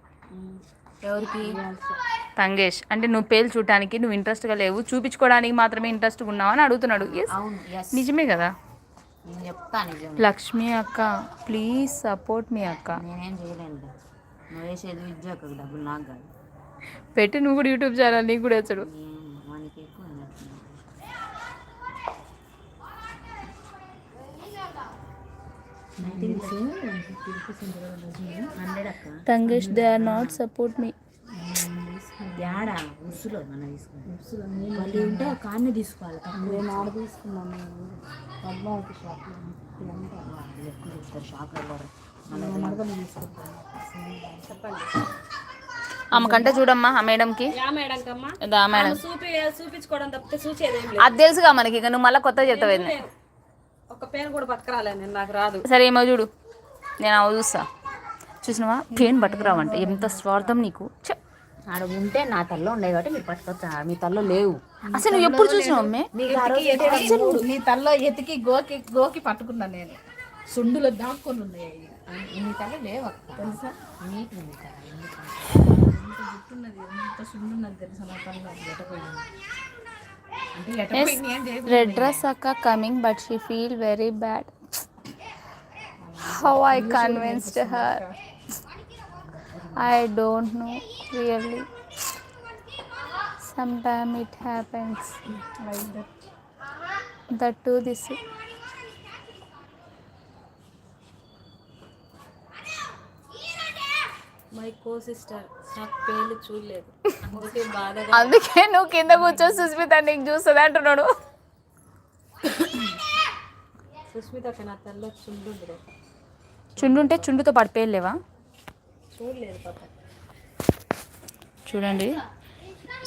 ఎవరికి? తంగేష్ అంటే నువ్వు పేలు చూడటానికి నువ్వు ఇంట్రెస్ట్గా లేవు, చూపించుకోవడానికి మాత్రమే ఇంట్రెస్ట్గా ఉన్నావు అని అడుగుతున్నాడు. నిజమే కదా. లక్ష్మీ అక్క ప్లీజ్ సపోర్ట్ మీ అక్క. నేనేం చేయలేను. నువ్వు వేసేది విద్యకు డబ్బులు నాకు కాదు. పెట్టి నువ్వు కూడా యూట్యూబ్ ఛానల్ నీకు కూడా వచ్చాడు. మనకి ఎక్కువ అన్నట్టు. తంగేష్ దే ఆర్ నాట్ సపోర్ట్ మీ. యాడా ఉసులో మనం తీసుకున్నాం. మళ్ళీ ఉంటే కాన్ని తీసుకోవాలి. నేను ఆడ తీసుకున్నాను. పద్మావతి షాప్ ఎక్కువ తీస్తారు. షాప్ మడకలు తీసుకుంటాను. చెప్పండి. ఆమెకంటే చూడమ్మా ఆ మేడంకి. మేడం చూపించుకోవడం తప్పితే చూసేది అది తెలుసుగా మనకి. ఇక నువ్వు మళ్ళీ కొత్తగా చెప్తావు. ఒక పేరు కూడా పట్టుకురాలే నేను, నాకు రాదు. సరే ఏమో చూడు, నేను అవి చూస్తా. చూసినావా పెయిన్ పట్టుకురావంటే ఎంత స్వార్థం నీకు. ఆడ ఉంటే నా తల్లో ఉండేవి కాబట్టి మీరు పట్టుకొచ్చా. మీ తల్లో లేవు. అసలు నువ్వు ఎప్పుడు చూసినావు అమ్మే? నీ తల్లో ఎతికి గోకి గోకి పట్టుకున్నాను నేను. సుండులో దాక్కొని ఉన్నాయి. నీ తల్ల లేవు తెలుసా? నీకు ఎంత గుర్తున్నది, ఎంత సుండున్నది తెలుసా నా తల్ల. Red dress akka coming, but she feel very bad. How I convinced her, I don't know really. Sometimes it happens like that too. This my co sister నాకు పేర్లు చూడలేదు, అందుకే బాధగా. అందుకే నువ్వు కింద కూర్చో సుస్మిత నీకు చూస్తుంది అంటున్నాడు. సుస్మితకి నా తల్లో చుండు. చుండుంటే చుండుతో పాటు పేర్లు లేవా? చూడలేదు పాప. చూడండి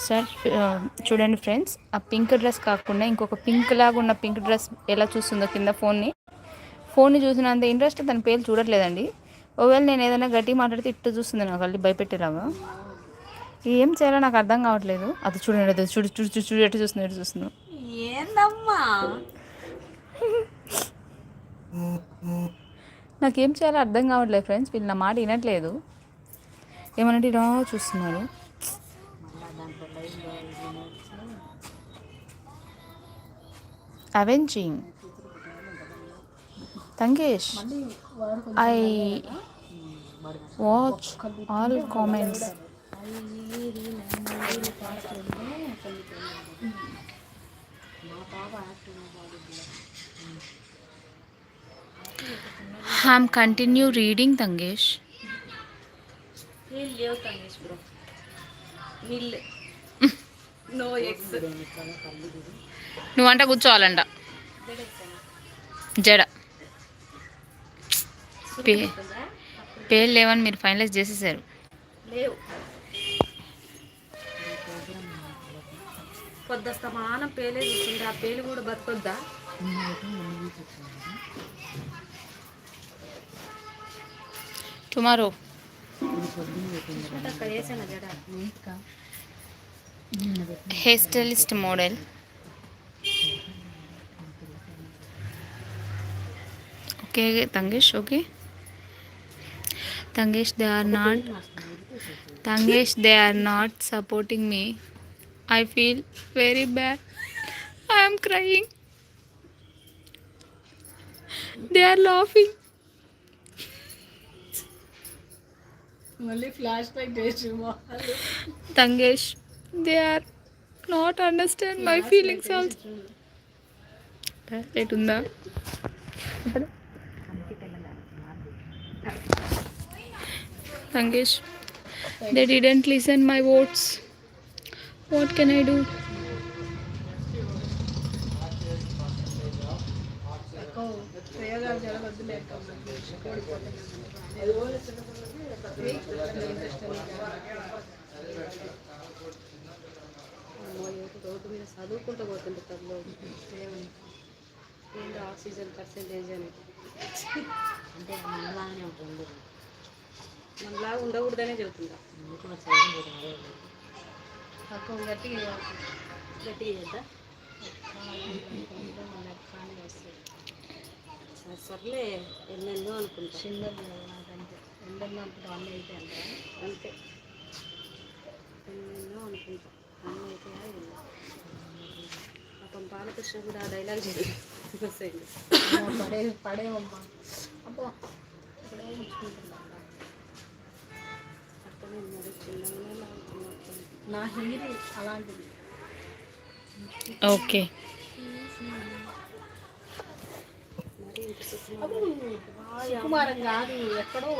సార్, చూడండి ఫ్రెండ్స్, ఆ పింక్ డ్రెస్ కాకుండా ఇంకొక పింక్ లాగా ఉన్న పింక్ డ్రెస్ ఎలా చూస్తుందో కింద ఫోన్ని చూసినంత ఇంట్రెస్ట్ తన పేర్లు చూడట్లేదండి. ఒకవేళ నేను ఏదైనా గట్టి మాట్లాడితే ఇట్టు చూస్తుంది, నాకు అల్లి భయపెట్టేలాగా. ఏం చేయాలో నాకు అర్థం కావట్లేదు. అది చూడండి, అది చూడు చూడు చూడు చూడు ఎటు చూస్తుంది, ఎటు చూస్తున్నావు. ఏందమ్మా నాకేం చేయాలో అర్థం కావట్లేదు ఫ్రెండ్స్. వీళ్ళు నా మాట వినట్లేదు. ఏమనంటే ఇలా చూస్తున్నారు. అవెంజింగ్ తంగేష్, I watch all comments. I'm continue reading Tangesh. లేవు తంగేష్ బ్రో. మిల్ నో ఎగ్స్. నువ్వంట కూర్చోవాలంట జడ. పేర్లు లేవని మీరు ఫైనలైజ్ చేసేసారు. లేవు. కొద్ది సమానం పేలే చూసింది. ఆ పేలు కూడా బతుకొద్దా? టుమారో అక్కడ వేసాను జడ. hair stylist model. Okay Tangesh, okay Tangesh, they are not supporting me. I feel very bad. I am crying. They are laughing. మళ్ళీ ఫ్లాష్ లైట్ వేసి Tangesh, they are not understand my feelings also. ఎటుందా Tangesh, they didn't listen my words. What can I do? ప్రయోగాలు జరగద్దు లేక road మీద చదువుకుంటూ పోతుంటే తల్లు ఏంటో oxygen percentage అని. అంటే మనలాగానే ఉంటుంది, మనలాగా ఉండకూడదనే చెబుతుందా. తక్కువ గట్టిగా చేద్దా సర్లే ఎన్నెన్నో అనుకుంటా. చిన్నది నాకంటే ఎన్నెన్నో అనుకుంటా. అన్నీ అయితే అంటారా? అంతే, ఎన్నెన్నో అనుకుంటా. అన్నీ అయితే పాపం బాలకృష్ణ కూడా ఆ డైలాగ్ చేసేయండి. పడేవమ్మా అబ్బా ఇక్కడే ఉంచుకుంటున్నా. నా హెయిర్ అలాంటిది. ఓకే. సుకుమారం కాదు, ఎక్కడో